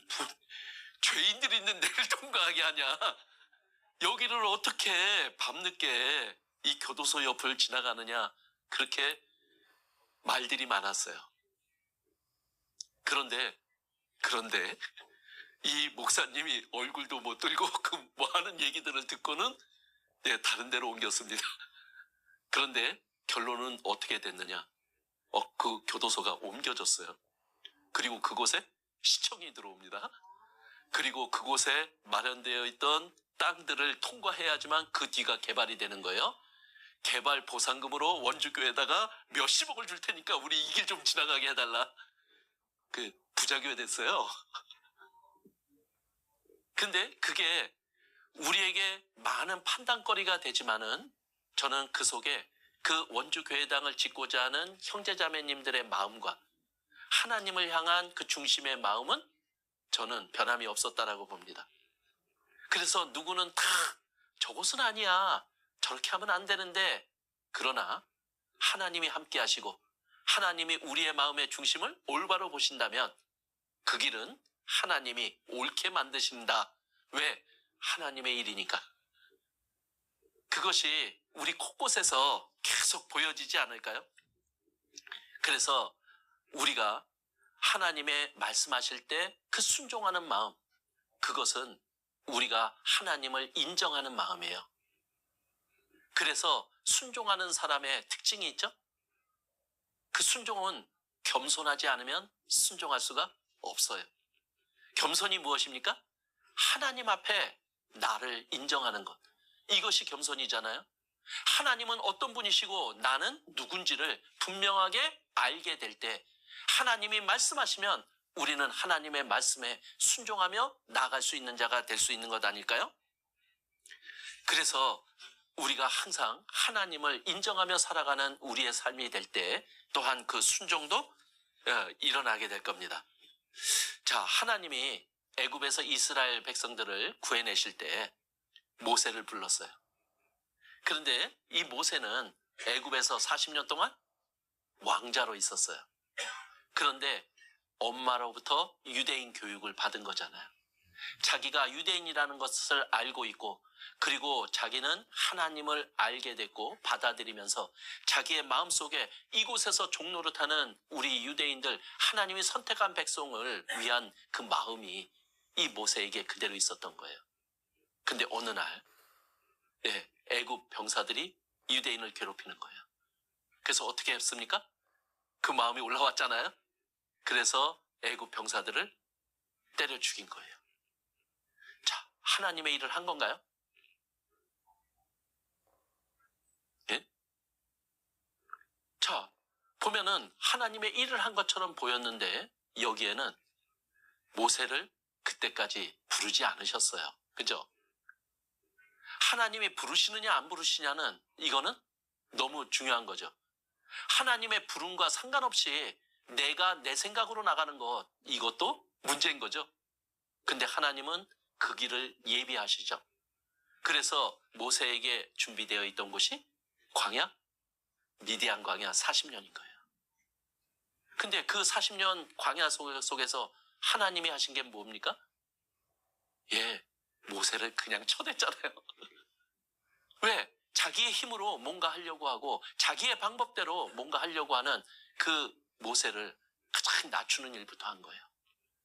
죄인들 있는 데를 통과하게 하냐? 여기를 어떻게 밤늦게 이 교도소 옆을 지나가느냐? 그렇게 말들이 많았어요. 그런데 이 목사님이 얼굴도 못 들고 그 뭐 하는 얘기들을 듣고는 다른 데로 옮겼습니다. 그런데 결론은 어떻게 됐느냐? 그 교도소가 옮겨졌어요. 그리고 그곳에 시청이 들어옵니다. 그리고 그곳에 마련되어 있던 땅들을 통과해야지만 그 뒤가 개발이 되는 거예요. 개발 보상금으로 원주교회에다가 몇십억을 줄 테니까 우리 이 길 좀 지나가게 해달라. 그 부자교회 됐어요. 근데 그게 우리에게 많은 판단거리가 되지만은 저는 그 속에 그 원주교회당을 짓고자 하는 형제자매님들의 마음과 하나님을 향한 그 중심의 마음은 저는 변함이 없었다라고 봅니다. 그래서 누구는 다 저것은 아니야, 저렇게 하면 안 되는데, 그러나 하나님이 함께 하시고 하나님이 우리의 마음의 중심을 올바로 보신다면 그 길은 하나님이 옳게 만드신다. 왜? 하나님의 일이니까. 그것이 우리 곳곳에서 계속 보여지지 않을까요? 그래서 우리가 하나님의 말씀하실 때 그 순종하는 마음, 그것은 우리가 하나님을 인정하는 마음이에요. 그래서 순종하는 사람의 특징이 있죠? 그 순종은 겸손하지 않으면 순종할 수가 없어요. 겸손이 무엇입니까? 하나님 앞에 나를 인정하는 것. 이것이 겸손이잖아요. 하나님은 어떤 분이시고 나는 누군지를 분명하게 알게 될 때 하나님이 말씀하시면 우리는 하나님의 말씀에 순종하며 나아갈 수 있는 자가 될 수 있는 것 아닐까요? 그래서 우리가 항상 하나님을 인정하며 살아가는 우리의 삶이 될 때 또한 그 순종도 일어나게 될 겁니다. 자, 하나님이 애굽에서 이스라엘 백성들을 구해내실 때 모세를 불렀어요. 그런데 이 모세는 애굽에서 40년 동안 왕자로 있었어요. 그런데 엄마로부터 유대인 교육을 받은 거잖아요. 자기가 유대인이라는 것을 알고 있고 그리고 자기는 하나님을 알게 됐고 받아들이면서 자기의 마음속에 이곳에서 종노릇하는 우리 유대인들, 하나님이 선택한 백성을 위한 그 마음이 이 모세에게 그대로 있었던 거예요. 근데 어느 날 애굽 병사들이 유대인을 괴롭히는 거예요. 그래서 어떻게 했습니까? 그 마음이 올라왔잖아요. 그래서 애굽 병사들을 때려 죽인 거예요. 자, 하나님의 일을 한 건가요? 예? 자, 보면은 하나님의 일을 한 것처럼 보였는데 여기에는 모세를 그때까지 부르지 않으셨어요. 그죠? 하나님이 부르시느냐 안 부르시냐는 이거는 너무 중요한 거죠. 하나님의 부름과 상관없이 내가 내 생각으로 나가는 것, 이것도 문제인 거죠. 근데 하나님은 그 길을 예비하시죠. 그래서 모세에게 준비되어 있던 곳이 광야, 미디안 광야 40년인 거예요. 근데 그 40년 광야 속에서 하나님이 하신 게 뭡니까? 모세를 그냥 쳐냈잖아요. 왜? 자기의 힘으로 뭔가 하려고 하고 자기의 방법대로 뭔가 하려고 하는 그 모세를 가장 낮추는 일부터 한 거예요.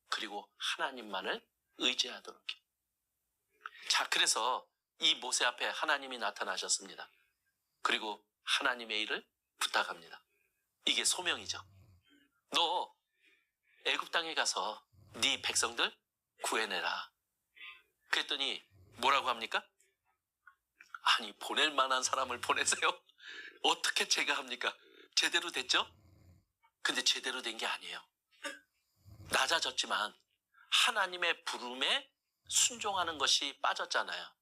그리고 하나님만을 의지하도록. 자, 그래서 이 모세 앞에 하나님이 나타나셨습니다. 그리고 하나님의 일을 부탁합니다. 이게 소명이죠. 너 애굽 땅에 가서 네 백성들 구해내라. 그랬더니 뭐라고 합니까? 아니, 보낼 만한 사람을 보내세요. 어떻게 제가 합니까? 제대로 됐죠? 근데 제대로 된 게 아니에요. 낮아졌지만 하나님의 부름에 순종하는 것이 빠졌잖아요.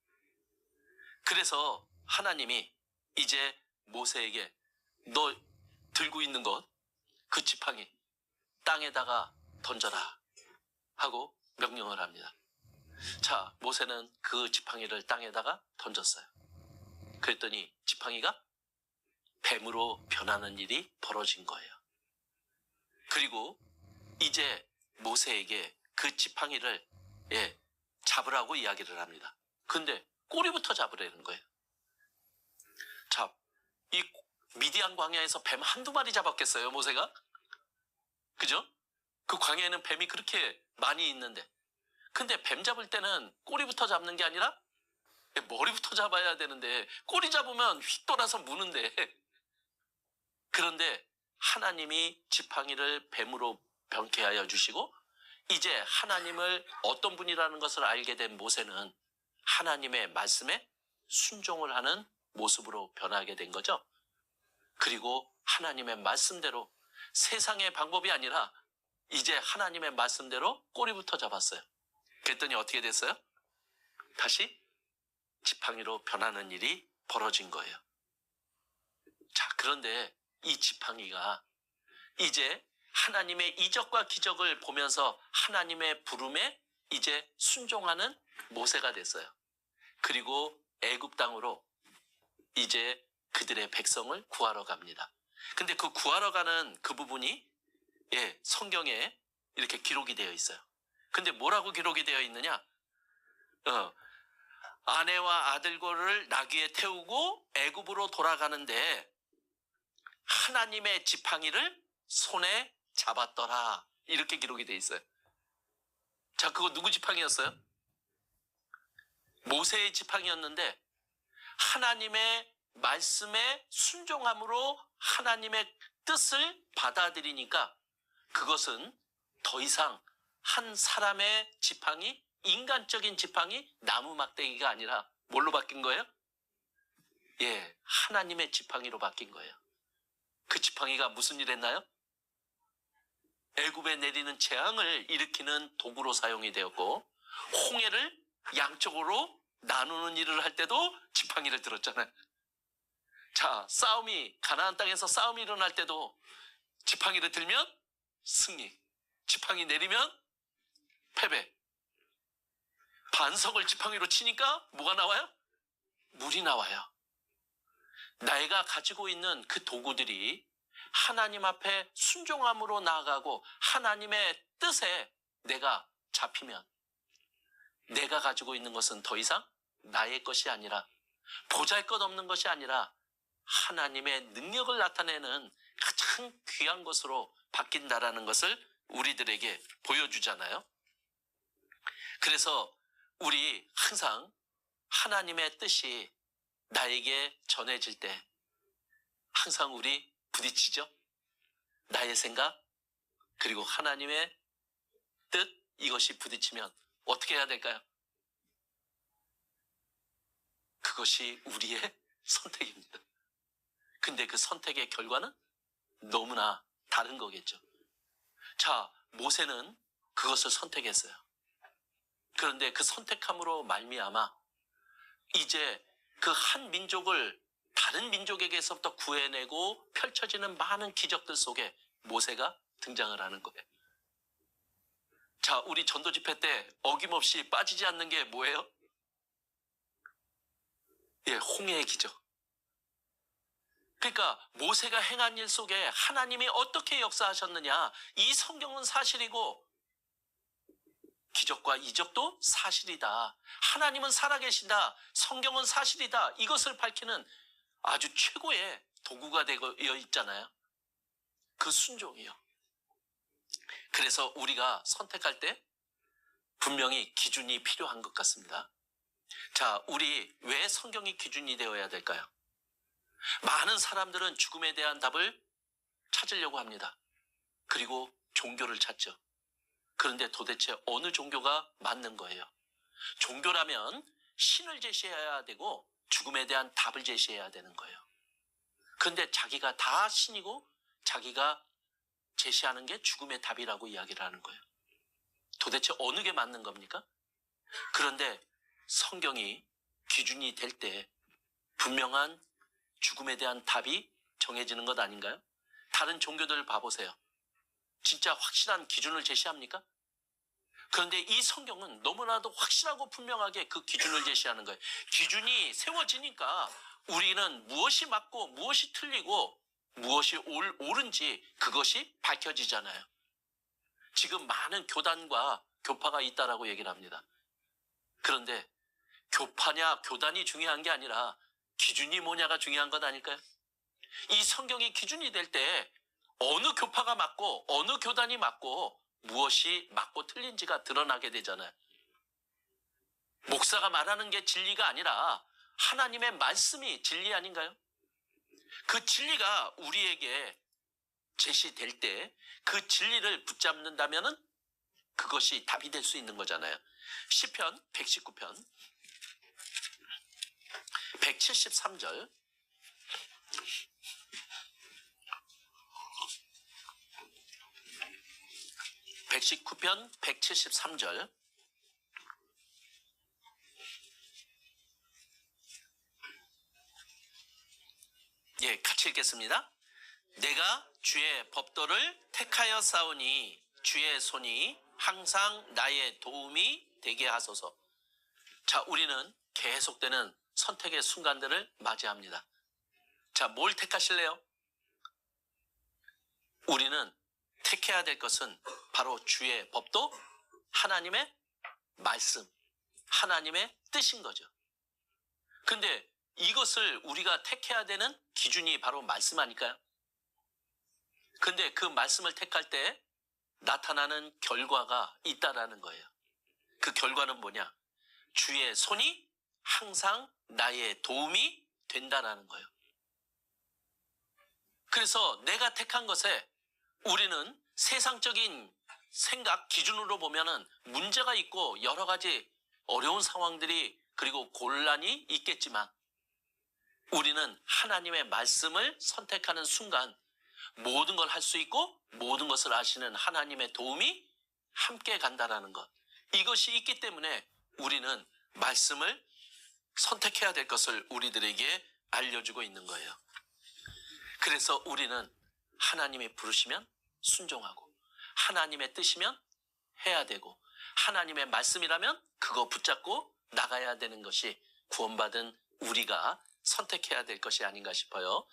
그래서 하나님이 이제 모세에게 너 들고 있는 것, 그 지팡이 땅에다가 던져라 하고 명령을 합니다. 자, 모세는 그 지팡이를 땅에다가 던졌어요. 그랬더니 지팡이가 뱀으로 변하는 일이 벌어진 거예요. 그리고 이제 모세에게 그 지팡이를 잡으라고 이야기를 합니다. 근데 꼬리부터 잡으라는 거예요. 자, 이 미디안 광야에서 뱀 한두 마리 잡았겠어요, 모세가? 그죠? 그 광야에는 뱀이 그렇게 많이 있는데. 근데 뱀 잡을 때는 꼬리부터 잡는 게 아니라 머리부터 잡아야 되는데 꼬리 잡으면 휙 돌아서 무는데. 그런데 하나님이 지팡이를 뱀으로 변케 하여 주시고 이제 하나님을 어떤 분이라는 것을 알게 된 모세는 하나님의 말씀에 순종을 하는 모습으로 변하게 된 거죠. 그리고 하나님의 말씀대로 세상의 방법이 아니라 이제 하나님의 말씀대로 꼬리부터 잡았어요. 그랬더니 어떻게 됐어요? 다시 지팡이로 변하는 일이 벌어진 거예요. 자, 그런데 이 지팡이가 이제 하나님의 이적과 기적을 보면서 하나님의 부름에 이제 순종하는 모세가 됐어요. 그리고 애굽 땅으로 이제 그들의 백성을 구하러 갑니다. 근데 그 구하러 가는 그 부분이 성경에 이렇게 기록이 되어 있어요. 근데 뭐라고 기록이 되어 있느냐? 아내와 아들고를 나귀에 태우고 애굽으로 돌아가는데 하나님의 지팡이를 손에 잡았더라. 이렇게 기록이 되어 있어요. 자, 그거 누구 지팡이였어요? 모세의 지팡이였는데 하나님의 말씀에 순종함으로 하나님의 뜻을 받아들이니까 그것은 더 이상 한 사람의 지팡이, 인간적인 지팡이, 나무 막대기가 아니라 뭘로 바뀐 거예요? 하나님의 지팡이로 바뀐 거예요. 그 지팡이가 무슨 일 했나요? 애굽에 내리는 재앙을 일으키는 도구로 사용이 되었고 홍해를 양쪽으로 나누는 일을 할 때도 지팡이를 들었잖아요. 자, 가나안 땅에서 싸움이 일어날 때도 지팡이를 들면 승리, 지팡이 내리면 패배. 반석을 지팡이로 치니까 뭐가 나와요? 물이 나와요. 내가 가지고 있는 그 도구들이 하나님 앞에 순종함으로 나아가고 하나님의 뜻에 내가 잡히면 내가 가지고 있는 것은 더 이상 나의 것이 아니라 보잘것없는 것이 아니라 하나님의 능력을 나타내는 가장 귀한 것으로 바뀐다라는 것을 우리들에게 보여주잖아요. 그래서 우리 항상 하나님의 뜻이 나에게 전해질 때 항상 우리 부딪히죠. 나의 생각 그리고 하나님의 뜻, 이것이 부딪히면 어떻게 해야 될까요? 그것이 우리의 선택입니다. 근데 그 선택의 결과는 너무나 다른 거겠죠. 자, 모세는 그것을 선택했어요. 그런데 그 선택함으로 말미암아 이제 그 한 민족을 다른 민족에게서부터 구해내고 펼쳐지는 많은 기적들 속에 모세가 등장을 하는 거예요. 자, 우리 전도 집회 때 어김없이 빠지지 않는 게 뭐예요? 홍해의 기적. 그러니까 모세가 행한 일 속에 하나님이 어떻게 역사하셨느냐, 이 성경은 사실이고 기적과 이적도 사실이다. 하나님은 살아계신다. 성경은 사실이다. 이것을 밝히는 아주 최고의 도구가 되어 있잖아요. 그 순종이요. 그래서 우리가 선택할 때 분명히 기준이 필요한 것 같습니다. 자, 우리 왜 성경이 기준이 되어야 될까요? 많은 사람들은 죽음에 대한 답을 찾으려고 합니다. 그리고 종교를 찾죠. 그런데 도대체 어느 종교가 맞는 거예요? 종교라면 신을 제시해야 되고 죽음에 대한 답을 제시해야 되는 거예요. 그런데 자기가 다 신이고 자기가 제시하는 게 죽음의 답이라고 이야기를 하는 거예요. 도대체 어느 게 맞는 겁니까? 그런데 성경이 기준이 될 때 분명한 죽음에 대한 답이 정해지는 것 아닌가요? 다른 종교들 봐보세요. 진짜 확실한 기준을 제시합니까? 그런데 이 성경은 너무나도 확실하고 분명하게 그 기준을 제시하는 거예요. 기준이 세워지니까 우리는 무엇이 맞고 무엇이 틀리고 무엇이 옳은지 그것이 밝혀지잖아요. 지금 많은 교단과 교파가 있다라고 얘기를 합니다. 그런데 교파냐 교단이 중요한 게 아니라 기준이 뭐냐가 중요한 것 아닐까요? 이 성경이 기준이 될 때 어느 교파가 맞고 어느 교단이 맞고 무엇이 맞고 틀린지가 드러나게 되잖아요. 목사가 말하는 게 진리가 아니라 하나님의 말씀이 진리 아닌가요? 그 진리가 우리에게 제시될 때 그 진리를 붙잡는다면은 그것이 답이 될 수 있는 거잖아요. 시편 119편 173절 119편 173절 예, 같이 읽겠습니다. 내가 주의 법도를 택하여 싸우니 주의 손이 항상 나의 도움이 되게 하소서. 자, 우리는 계속되는 선택의 순간들을 맞이합니다. 자, 뭘 택하실래요? 우리는 택해야 될 것은 바로 주의 법도, 하나님의 말씀, 하나님의 뜻인 거죠. 근데 이것을 우리가 택해야 되는 기준이 바로 말씀 아닐까요? 근데 그 말씀을 택할 때 나타나는 결과가 있다라는 거예요. 그 결과는 뭐냐? 주의 손이 항상 나의 도움이 된다라는 거예요. 그래서 내가 택한 것에 우리는 세상적인 생각 기준으로 보면은 문제가 있고 여러 가지 어려운 상황들이 그리고 곤란이 있겠지만 우리는 하나님의 말씀을 선택하는 순간 모든 걸 할 수 있고 모든 것을 아시는 하나님의 도움이 함께 간다라는 것. 이것이 있기 때문에 우리는 말씀을 선택해야 될 것을 우리들에게 알려주고 있는 거예요. 그래서 우리는 하나님이 부르시면 순종하고 하나님의 뜻이면 해야 되고 하나님의 말씀이라면 그거 붙잡고 나가야 되는 것이 구원받은 우리가 선택해야 될 것이 아닌가 싶어요.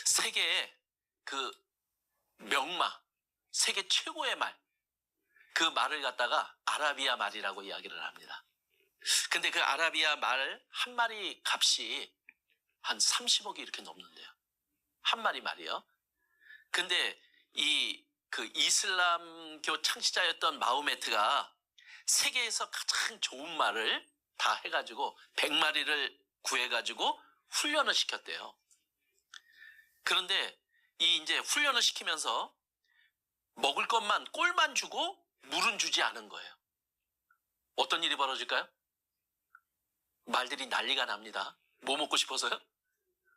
세계의 그 명마, 세계 최고의 말, 그 말을 갖다가 아라비아 말이라고 이야기를 합니다. 근데 그 아라비아 말 한 마리 값이 한 30억이 이렇게 넘는데요. 한 마리 말이요. 근데 그 이슬람교 창시자였던 마호메트가 세계에서 가장 좋은 말을 다 해가지고 100마리를 구해가지고 훈련을 시켰대요. 그런데 이제 훈련을 시키면서 먹을 것만 꼴만 주고 물은 주지 않은 거예요. 어떤 일이 벌어질까요? 말들이 난리가 납니다. 뭐 먹고 싶어서요?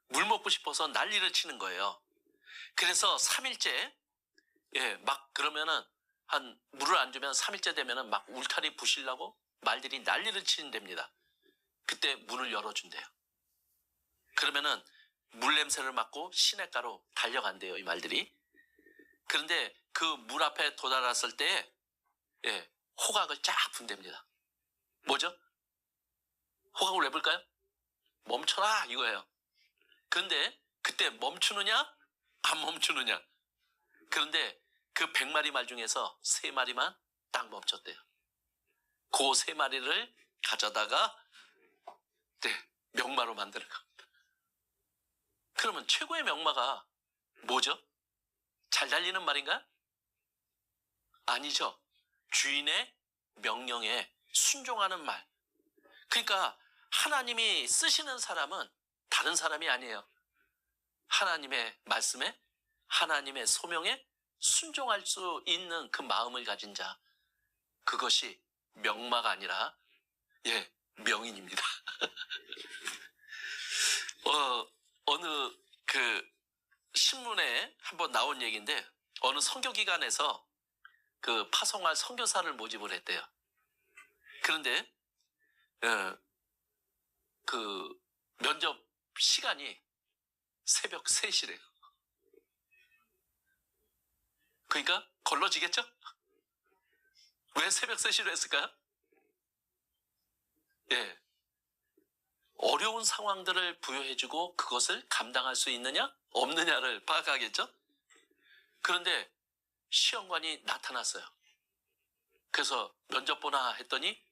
물 먹고 싶어서 난리를 치는 거예요. 그래서 3일째 막 그러면은 한 물을 안 주면 3일째 되면은 막 울타리 부시려고 말들이 난리를 치는 됩니다. 그때 문을 열어준대요. 그러면은 물 냄새를 맡고 시냇가로 달려간대요, 이 말들이. 그런데 그 물 앞에 도달했을 때 호각을 쫙 분댑니다. 뭐죠? 호각을 왜 불까요? 멈춰라 이거예요. 그런데 그때 멈추느냐 안 멈추느냐. 그런데 그 100마리 말 중에서 3마리만 딱 멈췄대요. 그 3마리를 가져다가 명마로 만드는 겁니다. 그러면 최고의 명마가 뭐죠? 잘 달리는 말인가요? 아니죠. 주인의 명령에 순종하는 말. 그러니까 하나님이 쓰시는 사람은 다른 사람이 아니에요. 하나님의 말씀에 하나님의 소명에 순종할 수 있는 그 마음을 가진 자. 그것이 명마가 아니라 명인입니다. 어느 그 신문에 한번 나온 얘기인데 어느 선교기관에서 그 파송할 선교사를 모집을 했대요. 그런데 그 면접 시간이 새벽 3시래요. 그러니까 걸러지겠죠? 왜 새벽 3시로 했을까요? 어려운 상황들을 부여해주고 그것을 감당할 수 있느냐 없느냐를 파악하겠죠? 그런데 시험관이 나타났어요. 그래서 면접 보나 했더니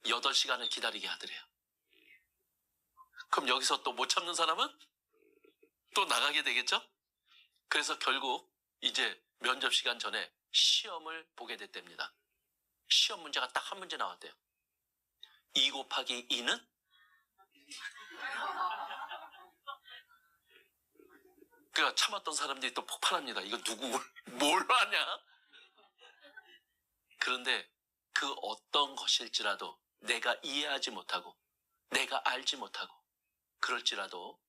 8시간을 기다리게 하더래요. 그럼 여기서 또 못 참는 사람은 또 나가게 되겠죠? 그래서 결국 이제 면접 시간 전에 시험을 보게 됐답니다. 시험 문제가 딱 한 문제 나왔대요. 2 곱하기 2는? 그러니까 참았던 사람들이 또 폭발합니다. 이거 누구 뭘 하냐? 그런데 그 어떤 것일지라도 내가 이해하지 못하고 내가 알지 못하고 그럴지라도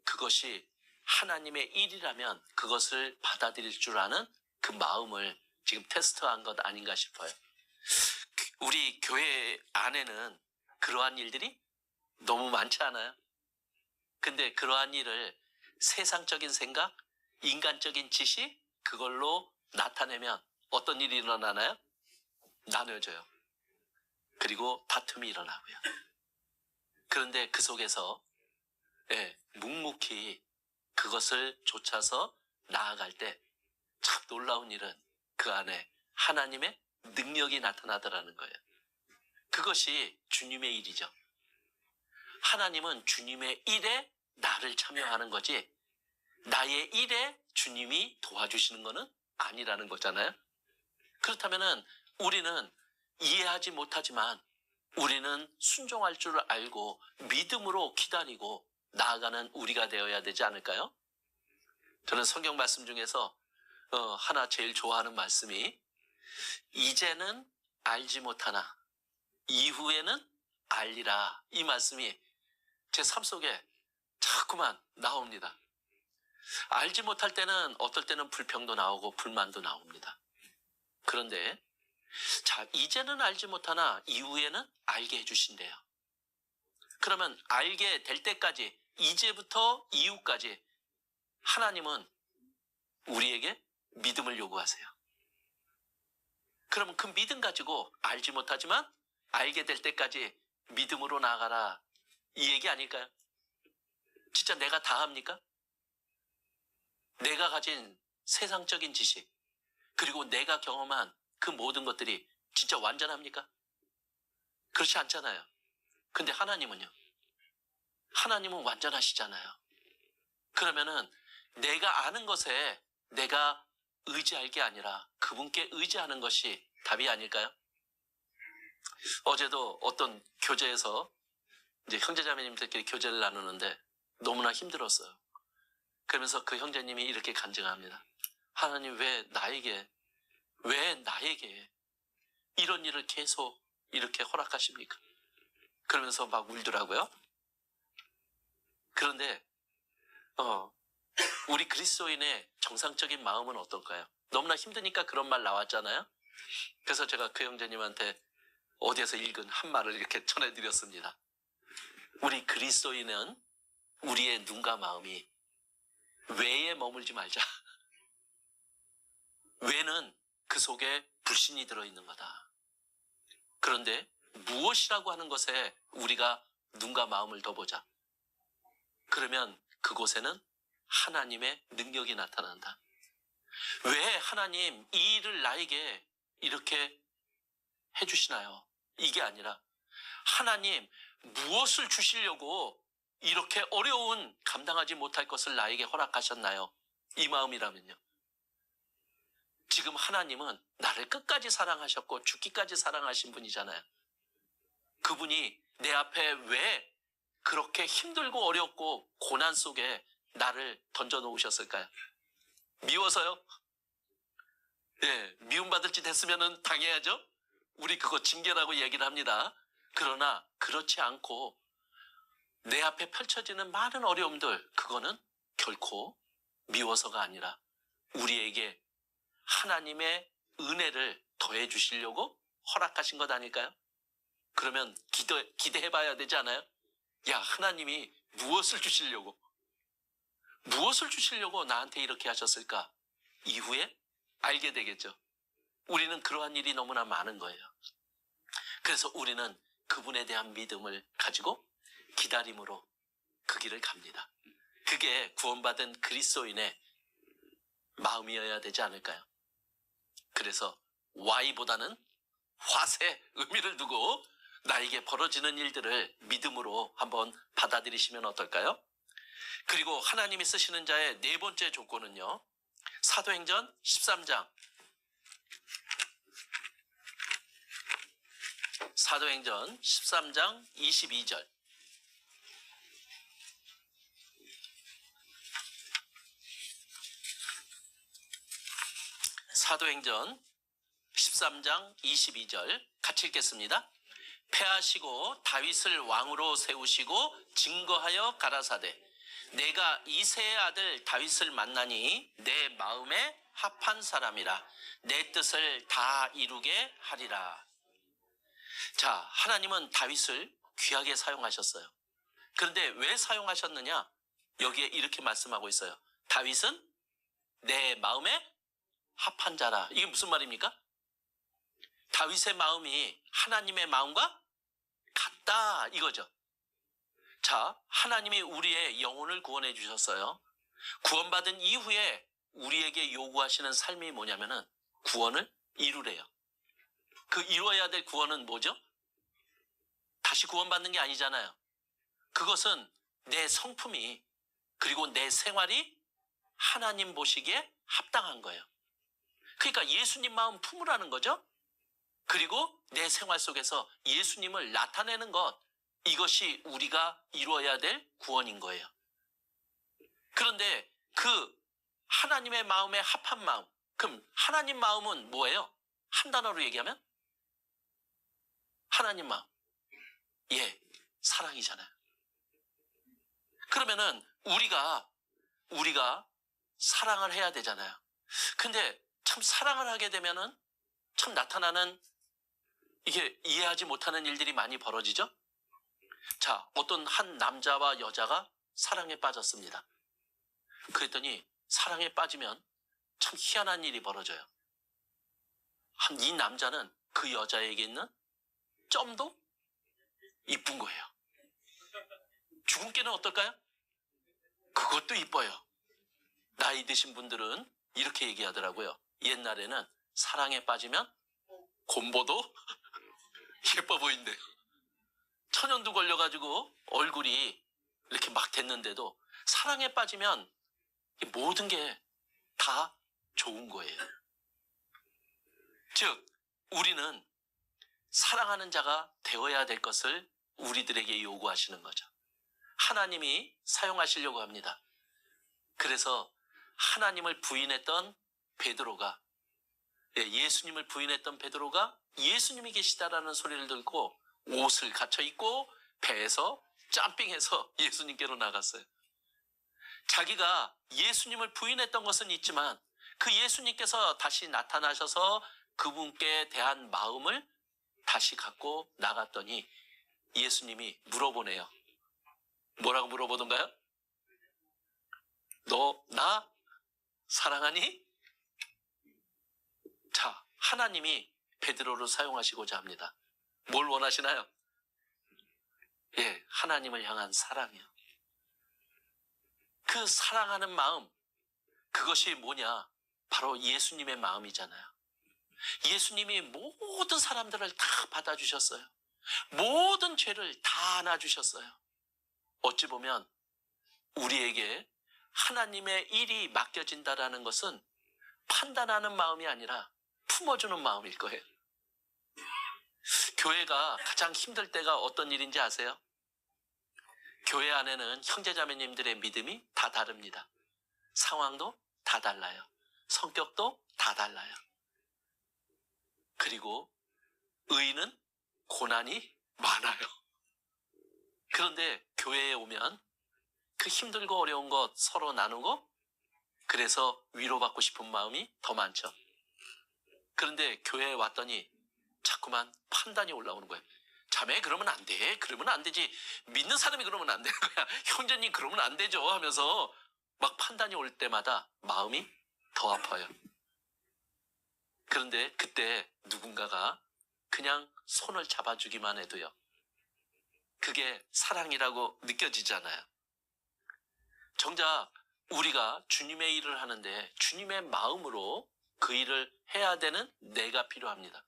그것이 하나님의 일이라면 그것을 받아들일 줄 아는 그 마음을 지금 테스트한 것 아닌가 싶어요. 우리 교회 안에는 그러한 일들이 너무 많지 않아요? 근데 그러한 일을 세상적인 생각, 인간적인 지식 그걸로 나타내면 어떤 일이 일어나나요? 나눠져요. 그리고 다툼이 일어나고요. 그런데 그 속에서 묵묵히 그것을 좇아서 나아갈 때 참 놀라운 일은 그 안에 하나님의 능력이 나타나더라는 거예요. 그것이 주님의 일이죠. 하나님은 주님의 일에 나를 참여하는 거지 나의 일에 주님이 도와주시는 것은 아니라는 거잖아요. 그렇다면 우리는 이해하지 못하지만 우리는 순종할 줄 알고 믿음으로 기다리고 나아가는 우리가 되어야 되지 않을까요? 저는 성경 말씀 중에서 하나 제일 좋아하는 말씀이 이제는 알지 못하나 이후에는 알리라 이 말씀이 제 삶 속에 자꾸만 나옵니다. 알지 못할 때는 어떨 때는 불평도 나오고 불만도 나옵니다. 그런데 자 이제는 알지 못하나 이후에는 알게 해주신대요. 그러면 알게 될 때까지 이제부터 이후까지 하나님은 우리에게 믿음을 요구하세요. 그러면 그 믿음 가지고 알지 못하지만 알게 될 때까지 믿음으로 나아가라 이 얘기 아닐까요? 진짜 내가 다 합니까? 내가 가진 세상적인 지식 그리고 내가 경험한 그 모든 것들이 진짜 완전합니까? 그렇지 않잖아요. 근데 하나님은요? 하나님은 완전하시잖아요. 그러면은 내가 아는 것에 내가 의지할 게 아니라 그분께 의지하는 것이 답이 아닐까요? 어제도 어떤 교제에서 이제 형제자매님들끼리 교제를 나누는데 너무나 힘들었어요. 그러면서 그 형제님이 이렇게 간증합니다. 하나님 왜 나에게 이런 일을 계속 이렇게 허락하십니까? 그러면서 막 울더라고요. 그런데 우리 그리스도인의 정상적인 마음은 어떨까요? 너무나 힘드니까 그런 말 나왔잖아요. 그래서 제가 그 형제님한테 어디에서 읽은 한 말을 이렇게 전해드렸습니다. 우리 그리스도인은 우리의 눈과 마음이 외에 머물지 말자. 외는 그 속에 불신이 들어있는 거다. 그런데 무엇이라고 하는 것에 우리가 눈과 마음을 더 보자. 그러면 그곳에는 하나님의 능력이 나타난다. 왜 하나님 이 일을 나에게 이렇게 해주시나요? 이게 아니라 하나님 무엇을 주시려고 이렇게 어려운 감당하지 못할 것을 나에게 허락하셨나요? 이 마음이라면요. 지금 하나님은 나를 끝까지 사랑하셨고 죽기까지 사랑하신 분이잖아요. 그분이 내 앞에 왜 그렇게 힘들고 어렵고 고난 속에 나를 던져놓으셨을까요? 미워서요? 예, 미움받을 짓 했으면 당해야죠. 우리 그거 징계라고 얘기를 합니다. 그러나 그렇지 않고 내 앞에 펼쳐지는 많은 어려움들, 그거는 결코 미워서가 아니라 우리에게 하나님의 은혜를 더해 주시려고 허락하신 것 아닐까요? 그러면 기대해 봐야 되지 않아요? 야, 하나님이 무엇을 주시려고 나한테 이렇게 하셨을까? 이후에 알게 되겠죠. 우리는 그러한 일이 너무나 많은 거예요. 그래서 우리는 그분에 대한 믿음을 가지고 기다림으로 그 길을 갑니다. 그게 구원받은 그리스도인의 마음이어야 되지 않을까요? 그래서 Y보다는 화세 의미를 두고 나에게 벌어지는 일들을 믿음으로 한번 받아들이시면 어떨까요? 그리고 하나님이 쓰시는 자의 네 번째 조건은요, 사도행전 13장 사도행전 13장 22절. 사도행전 13장 22절 같이 읽겠습니다. 패하시고 다윗을 왕으로 세우시고 증거하여 가라사대 내가 이새의 아들 다윗을 만나니 내 마음에 합한 사람이라 내 뜻을 다 이루게 하리라. 자, 하나님은 다윗을 귀하게 사용하셨어요. 그런데 왜 사용하셨느냐? 여기에 이렇게 말씀하고 있어요. 다윗은 내 마음에 합한 자라. 이게 무슨 말입니까? 다윗의 마음이 하나님의 마음과 같다 이거죠. 자, 하나님이 우리의 영혼을 구원해 주셨어요. 구원받은 이후에 우리에게 요구하시는 삶이 뭐냐면은 구원을 이루래요. 그 이루어야 될 구원은 뭐죠? 다시 구원받는 게 아니잖아요. 그것은 내 성품이, 그리고 내 생활이 하나님 보시기에 합당한 거예요. 그러니까 예수님 마음 품으라는 거죠. 그리고 내 생활 속에서 예수님을 나타내는 것, 이것이 우리가 이루어야 될 구원인 거예요. 그런데 그 하나님의 마음에 합한 마음, 그럼 하나님 마음은 뭐예요? 한 단어로 얘기하면 하나님 마음, 예, 사랑이잖아요. 그러면은 우리가 사랑을 해야 되잖아요. 근데 참 사랑을 하게 되면은 참 나타나는, 이게 이해하지 못하는 일들이 많이 벌어지죠. 자, 어떤 한 남자와 여자가 사랑에 빠졌습니다. 그랬더니 사랑에 빠지면 참 희한한 일이 벌어져요. 이 남자는 그 여자에게 있는 점도 이쁜 거예요. 주근깨는 어떨까요? 그것도 이뻐요. 나이 드신 분들은 이렇게 얘기하더라고요. 옛날에는 사랑에 빠지면 곰보도 예뻐 보인대요. 천연두 걸려가지고 얼굴이 이렇게 막 됐는데도 사랑에 빠지면 모든 게 다 좋은 거예요. 즉, 우리는 사랑하는 자가 되어야 될 것을 우리들에게 요구하시는 거죠. 하나님이 사용하시려고 합니다. 그래서 하나님을 부인했던 베드로가, 예수님을 부인했던 베드로가 예수님이 계시다라는 소리를 듣고 옷을 갖춰 입고 배에서 점핑해서 예수님께로 나갔어요. 자기가 예수님을 부인했던 것은 있지만 그 예수님께서 다시 나타나셔서 그분께 대한 마음을 다시 갖고 나갔더니 예수님이 물어보네요. 뭐라고 물어보던가요? 너 나 사랑하니? 자, 하나님이 베드로를 사용하시고자 합니다. 뭘 원하시나요? 예, 하나님을 향한 사랑이요. 그 사랑하는 마음, 그것이 뭐냐? 바로 예수님의 마음이잖아요. 예수님이 모든 사람들을 다 받아주셨어요. 모든 죄를 다 안아주셨어요. 어찌 보면 우리에게 하나님의 일이 맡겨진다라는 것은 판단하는 마음이 아니라 품어주는 마음일 거예요. 교회가 가장 힘들 때가 어떤 일인지 아세요? 교회 안에는 형제자매님들의 믿음이 다 다릅니다. 상황도 다 달라요. 성격도 다 달라요. 그리고 의인은 고난이 많아요. 그런데 교회에 오면 그 힘들고 어려운 것 서로 나누고 그래서 위로받고 싶은 마음이 더 많죠. 그런데 교회에 왔더니 자꾸만 판단이 올라오는 거예요. 자매 그러면 안 돼. 그러면 안 되지. 믿는 사람이 그러면 안 되는 거야. 형제님 그러면 안 되죠 하면서 막 판단이 올 때마다 마음이 더 아파요. 그런데 그때 누군가가 그냥 손을 잡아주기만 해도요. 그게 사랑이라고 느껴지잖아요. 정작 우리가 주님의 일을 하는데 주님의 마음으로 그 일을 해야 되는 내가 필요합니다.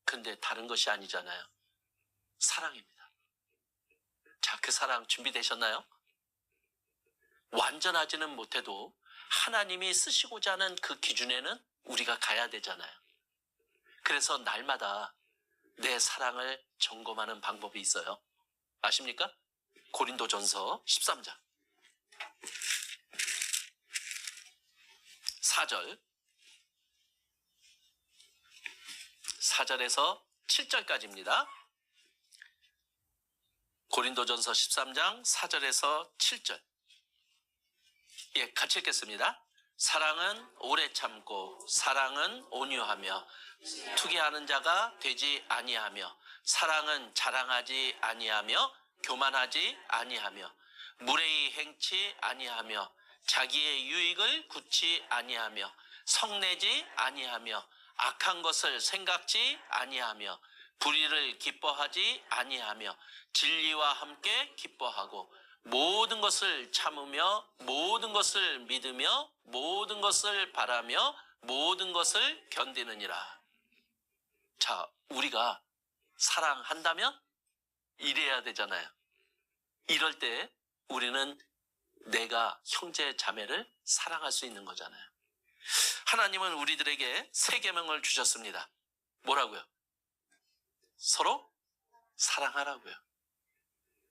그런데 다른 것이 아니잖아요. 사랑입니다. 자, 그 사랑 준비되셨나요? 완전하지는 못해도 하나님이 쓰시고자 하는 그 기준에는 우리가 가야 되잖아요. 그래서 날마다 내 사랑을 점검하는 방법이 있어요. 아십니까? 고린도전서 13장 4절에서 7절까지입니다. 고린도전서 13장 4절에서 7절. 예, 같이 읽겠습니다. 사랑은 오래 참고 사랑은 온유하며 투기하는 자가 되지 아니하며 사랑은 자랑하지 아니하며 교만하지 아니하며 무례히 행치 아니하며 자기의 유익을 굳지 아니하며 성내지 아니하며 악한 것을 생각지 아니하며 불의를 기뻐하지 아니하며 진리와 함께 기뻐하고 모든 것을 참으며 모든 것을 믿으며 모든 것을 바라며 모든 것을 견디느니라. 자, 우리가 사랑한다면 이래야 되잖아요. 이럴 때 우리는 내가 형제 자매를 사랑할 수 있는 거잖아요. 하나님은 우리들에게 세 계명을 주셨습니다. 뭐라고요? 서로 사랑하라고요.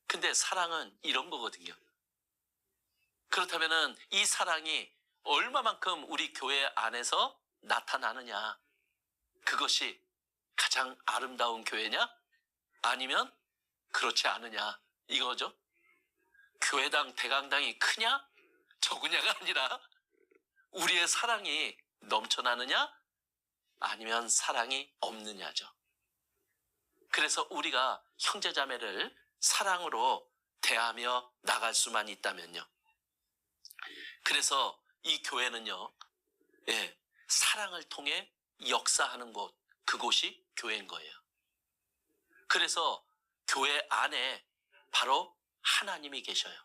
근데 사랑은 이런 거거든요. 그렇다면 이 사랑이 얼마만큼 우리 교회 안에서 나타나느냐, 그것이 가장 아름다운 교회냐 아니면 그렇지 않으냐 이거죠. 교회당 대강당이 크냐 적으냐가 아니라 우리의 사랑이 넘쳐나느냐 아니면 사랑이 없느냐죠. 그래서 우리가 형제자매를 사랑으로 대하며 나갈 수만 있다면요. 그래서 이 교회는요, 사랑을 통해 역사하는 곳, 그곳이 교회인 거예요. 그래서 교회 안에 바로 하나님이 계셔요.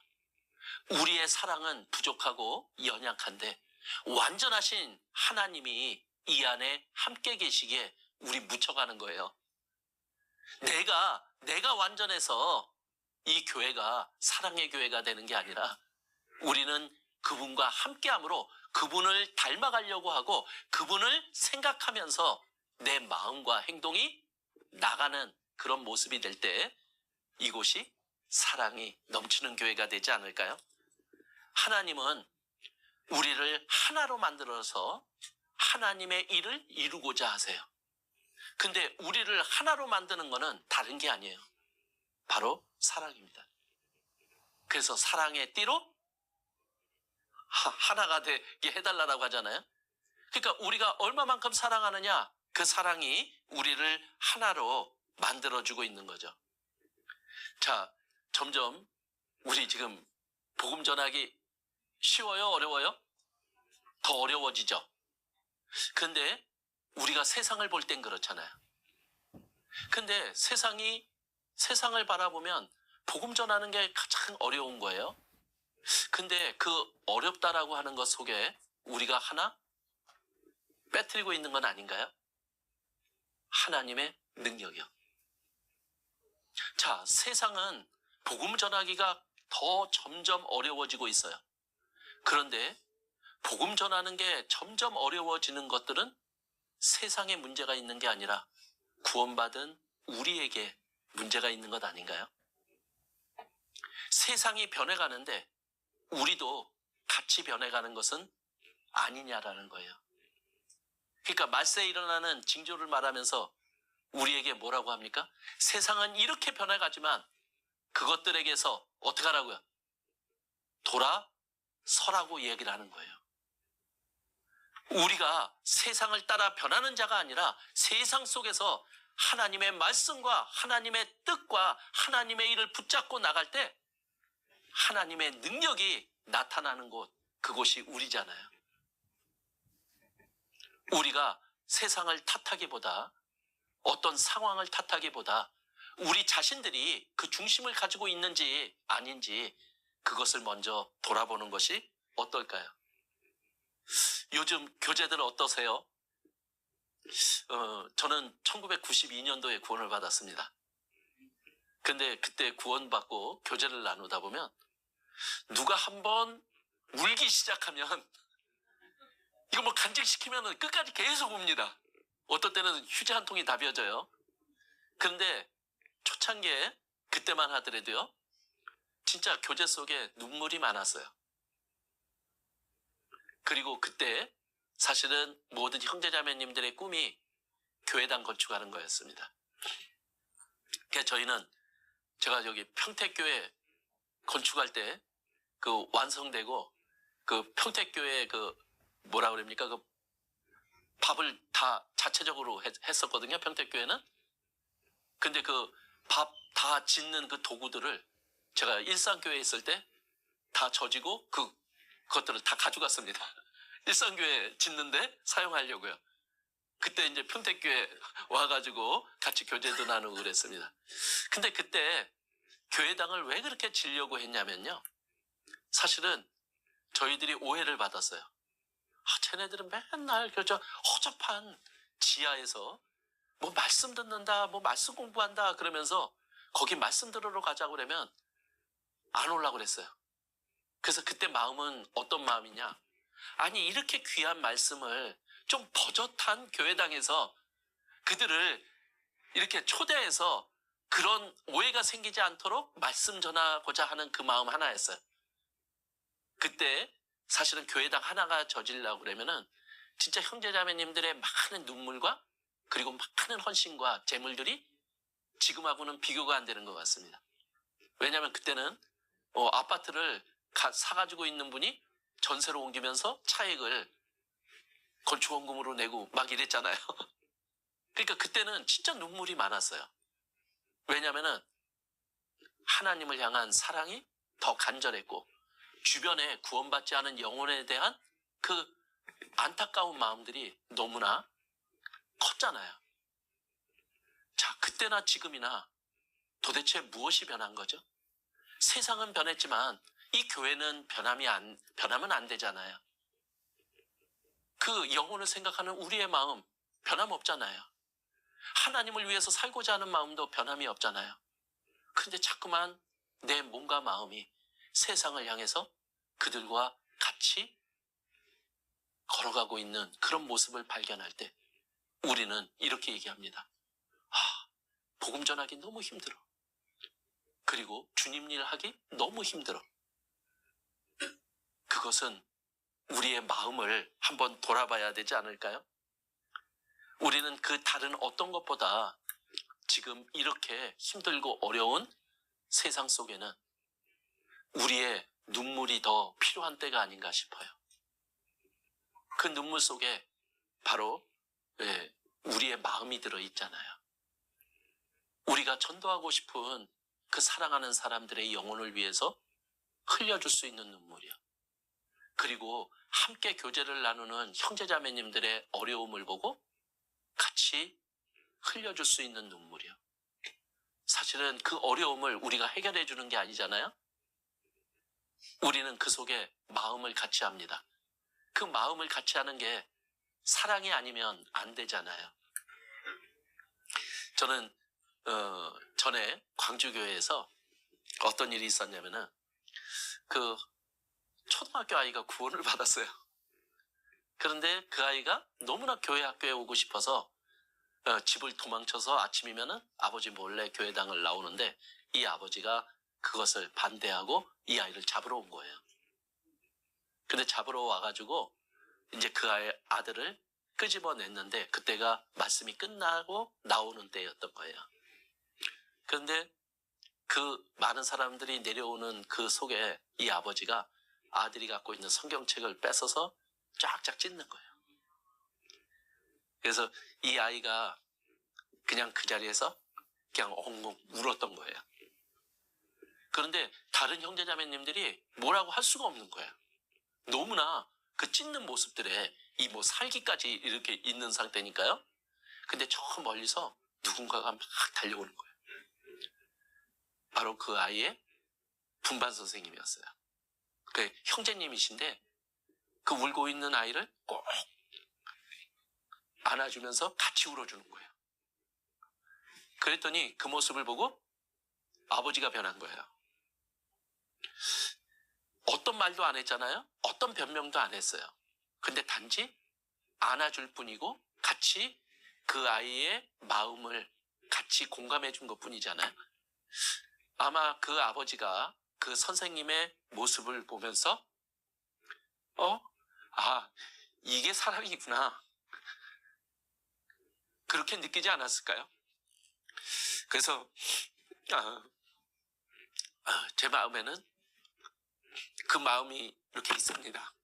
우리의 사랑은 부족하고 연약한데 완전하신 하나님이 이 안에 함께 계시기에 우리 묻혀가는 거예요. 내가 완전해서 이 교회가 사랑의 교회가 되는 게 아니라 우리는 그분과 함께함으로 그분을 닮아가려고 하고 그분을 생각하면서 내 마음과 행동이 나가는 그런 모습이 될 때 이곳이 사랑이 넘치는 교회가 되지 않을까요? 하나님은 우리를 하나로 만들어서 하나님의 일을 이루고자 하세요. 근데 우리를 하나로 만드는 것은 다른 게 아니에요. 바로 사랑입니다. 그래서 사랑의 띠로 하나가 되게 해달라고 하잖아요. 그러니까 우리가 얼마만큼 사랑하느냐, 그 사랑이 우리를 하나로 만들어주고 있는 거죠. 자, 점점 우리 지금 복음 전하기 쉬워요? 어려워요? 더 어려워지죠. 근데 우리가 세상을 볼 땐 그렇잖아요. 근데 세상을 바라보면 복음 전하는 게 가장 어려운 거예요. 근데 그 어렵다라고 하는 것 속에 우리가 하나 빼뜨리고 있는 건 아닌가요? 하나님의 능력이요. 자, 세상은 복음 전하기가 더 점점 어려워지고 있어요. 그런데 복음 전하는 게 점점 어려워지는 것들은 세상에 문제가 있는 게 아니라 구원받은 우리에게 문제가 있는 것 아닌가요? 세상이 변해가는데 우리도 같이 변해가는 것은 아니냐라는 거예요. 그러니까 말세에 일어나는 징조를 말하면서 우리에게 뭐라고 합니까? 세상은 이렇게 변해가지만 그것들에게서 어떻게 하라고요? 돌아서라고 얘기를 하는 거예요. 우리가 세상을 따라 변하는 자가 아니라 세상 속에서 하나님의 말씀과 하나님의 뜻과 하나님의 일을 붙잡고 나갈 때 하나님의 능력이 나타나는 곳, 그곳이 우리잖아요. 우리가 세상을 탓하기보다, 어떤 상황을 탓하기보다 우리 자신들이 그 중심을 가지고 있는지 아닌지 그것을 먼저 돌아보는 것이 어떨까요? 요즘 교재들 어떠세요? 저는 1992년도에 구원을 받았습니다. 근데 그때 구원받고 교재를 나누다 보면 누가 한번 울기 시작하면 이거 뭐 간직시키면 끝까지 계속 웁니다. 어떨 때는 휴지 한 통이 다 비어져요. 그런데 초창기에 그때만 하더라도요, 진짜 교재 속에 눈물이 많았어요. 그리고 그때 사실은 모든 형제자매님들의 꿈이 교회당 건축하는 거였습니다. 그래서 저희는, 제가 여기 평택교회 건축할 때 그 완성되고 그 평택교회 그 뭐라 그럽니까? 그 밥을 다 자체적으로 했었거든요, 평택교회는. 근데 그 밥 다 짓는 그 도구들을 제가 일산교회에 있을 때 다 져지고 그것들을 다 가져갔습니다. 일산교회 짓는데 사용하려고요. 그때 이제 평택교회 와가지고 같이 교제도 나누고 그랬습니다. 근데 그때 교회당을 왜 그렇게 지려고 했냐면요, 사실은 저희들이 오해를 받았어요. 쟤네들은 맨날 저 허접한 지하에서 뭐 말씀 듣는다, 뭐 말씀 공부한다 그러면서 거기 말씀 들으러 가자고 그러면 안 오려고 그랬어요. 그래서 그때 마음은 어떤 마음이냐? 아니, 이렇게 귀한 말씀을 좀 버젓한 교회당에서 그들을 이렇게 초대해서 그런 오해가 생기지 않도록 말씀 전하고자 하는 그 마음 하나였어요. 그때 사실은 교회당 하나가 저지르려고 그러면은 진짜 형제자매님들의 많은 눈물과 그리고 많은 헌신과 재물들이 지금하고는 비교가 안 되는 것 같습니다. 왜냐하면 그때는 아파트를 사가지고 있는 분이 전세로 옮기면서 차익을 건축원금으로 내고 막 이랬잖아요. 그러니까 그때는 진짜 눈물이 많았어요. 왜냐하면 하나님을 향한 사랑이 더 간절했고 주변에 구원받지 않은 영혼에 대한 그 안타까운 마음들이 너무나 컸잖아요. 자, 그때나 지금이나 도대체 무엇이 변한 거죠? 세상은 변했지만 이 교회는 변하면 안 되잖아요. 그 영혼을 생각하는 우리의 마음 변함없잖아요. 하나님을 위해서 살고자 하는 마음도 변함이 없잖아요. 그런데 자꾸만 내 몸과 마음이 세상을 향해서 그들과 같이 걸어가고 있는 그런 모습을 발견할 때 우리는 이렇게 얘기합니다. 복음 전하기 너무 힘들어. 그리고 주님 일 하기 너무 힘들어. 그것은 우리의 마음을 한번 돌아봐야 되지 않을까요? 우리는 그 다른 어떤 것보다 지금 이렇게 힘들고 어려운 세상 속에는 우리의 눈물이 더 필요한 때가 아닌가 싶어요. 그 눈물 속에 바로 우리의 마음이 들어있잖아요. 우리가 전도하고 싶은 그 사랑하는 사람들의 영혼을 위해서 흘려줄 수 있는 눈물이요. 그리고 함께 교제를 나누는 형제자매님들의 어려움을 보고 같이 흘려줄 수 있는 눈물이요. 사실은 그 어려움을 우리가 해결해 주는 게 아니잖아요. 우리는 그 속에 마음을 같이 합니다. 그 마음을 같이 하는 게 사랑이 아니면 안 되잖아요. 저는 전에 광주교회에서 어떤 일이 있었냐면은 그 초등학교 아이가 구원을 받았어요. 그런데 그 아이가 너무나 교회 학교에 오고 싶어서 집을 도망쳐서 아침이면은 아버지 몰래 교회당을 나오는데 이 아버지가 그것을 반대하고 이 아이를 잡으러 온 거예요. 근데 잡으러 와가지고 이제 그 아들을 끄집어냈는데 그때가 말씀이 끝나고 나오는 때였던 거예요. 그런데 그 많은 사람들이 내려오는 그 속에 이 아버지가 아들이 갖고 있는 성경책을 뺏어서 쫙쫙 찢는 거예요. 그래서 이 아이가 그냥 그 자리에서 그냥 엉엉 울었던 거예요. 그런데 다른 형제자매님들이 뭐라고 할 수가 없는 거예요. 너무나 그 찢는 모습들에 이 뭐 살기까지 이렇게 있는 상태니까요. 근데 저 멀리서 누군가가 막 달려오는 거예요. 바로 그 아이의 분반 선생님이었어요. 그 형제님이신데 그 울고 있는 아이를 꼭 안아주면서 같이 울어주는 거예요. 그랬더니 그 모습을 보고 아버지가 변한 거예요. 어떤 말도 안 했잖아요. 어떤 변명도 안 했어요. 근데 단지 안아줄 뿐이고 같이 그 아이의 마음을 같이 공감해 준 것 뿐이잖아요. 아마 그 아버지가 그 선생님의 모습을 보면서 이게 사랑이구나. 그렇게 느끼지 않았을까요? 그래서 제 마음에는 그 마음이 이렇게 있습니다.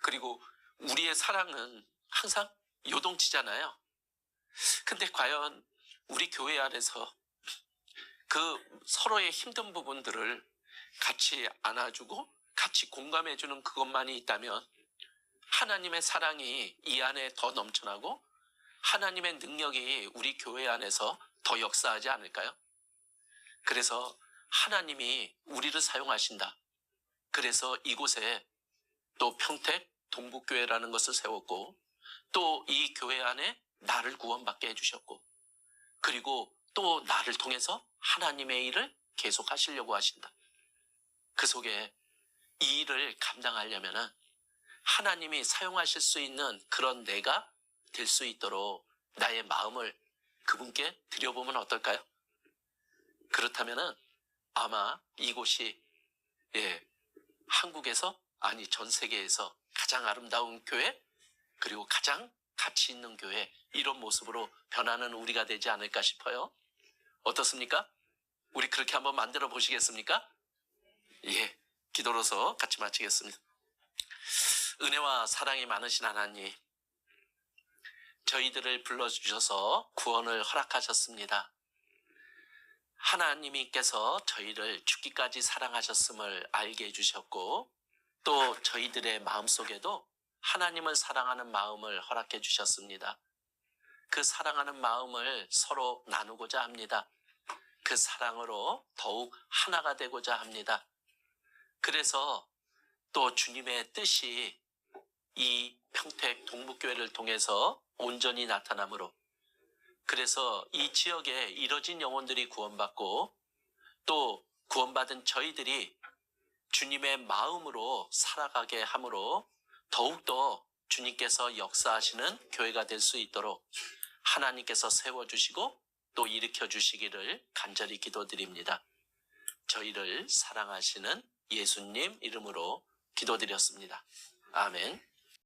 그리고 우리의 사랑은 항상 요동치잖아요. 근데 과연 우리 교회 안에서 그 서로의 힘든 부분들을 같이 안아주고 같이 공감해주는 그것만이 있다면 하나님의 사랑이 이 안에 더 넘쳐나고 하나님의 능력이 우리 교회 안에서 더 역사하지 않을까요? 그래서 하나님이 우리를 사용하신다. 그래서 이곳에 또 평택 동북교회라는 것을 세웠고 또 이 교회 안에 나를 구원받게 해주셨고 그리고 또 나를 통해서 하나님의 일을 계속 하시려고 하신다. 그 속에 이 일을 감당하려면 하나님이 사용하실 수 있는 그런 내가 될 수 있도록 나의 마음을 그분께 드려보면 어떨까요? 그렇다면 아마 이곳이 한국에서 아니 전 세계에서 가장 아름다운 교회 그리고 가장 가치 있는 교회 이런 모습으로 변하는 우리가 되지 않을까 싶어요. 어떻습니까? 우리 그렇게 한번 만들어 보시겠습니까? 기도로서 같이 마치겠습니다. 은혜와 사랑이 많으신 하나님, 저희들을 불러주셔서 구원을 허락하셨습니다. 하나님께서 저희를 죽기까지 사랑하셨음을 알게 해주셨고 또 저희들의 마음속에도 하나님을 사랑하는 마음을 허락해 주셨습니다. 그 사랑하는 마음을 서로 나누고자 합니다. 그 사랑으로 더욱 하나가 되고자 합니다. 그래서 또 주님의 뜻이 이 평택 동북교회를 통해서 온전히 나타나므로 그래서 이 지역에 이뤄진 영혼들이 구원받고 또 구원받은 저희들이 주님의 마음으로 살아가게 함으로 더욱더 주님께서 역사하시는 교회가 될 수 있도록 하나님께서 세워주시고 또 일으켜주시기를 간절히 기도드립니다. 저희를 사랑하시는 예수님 이름으로 기도드렸습니다. 아멘.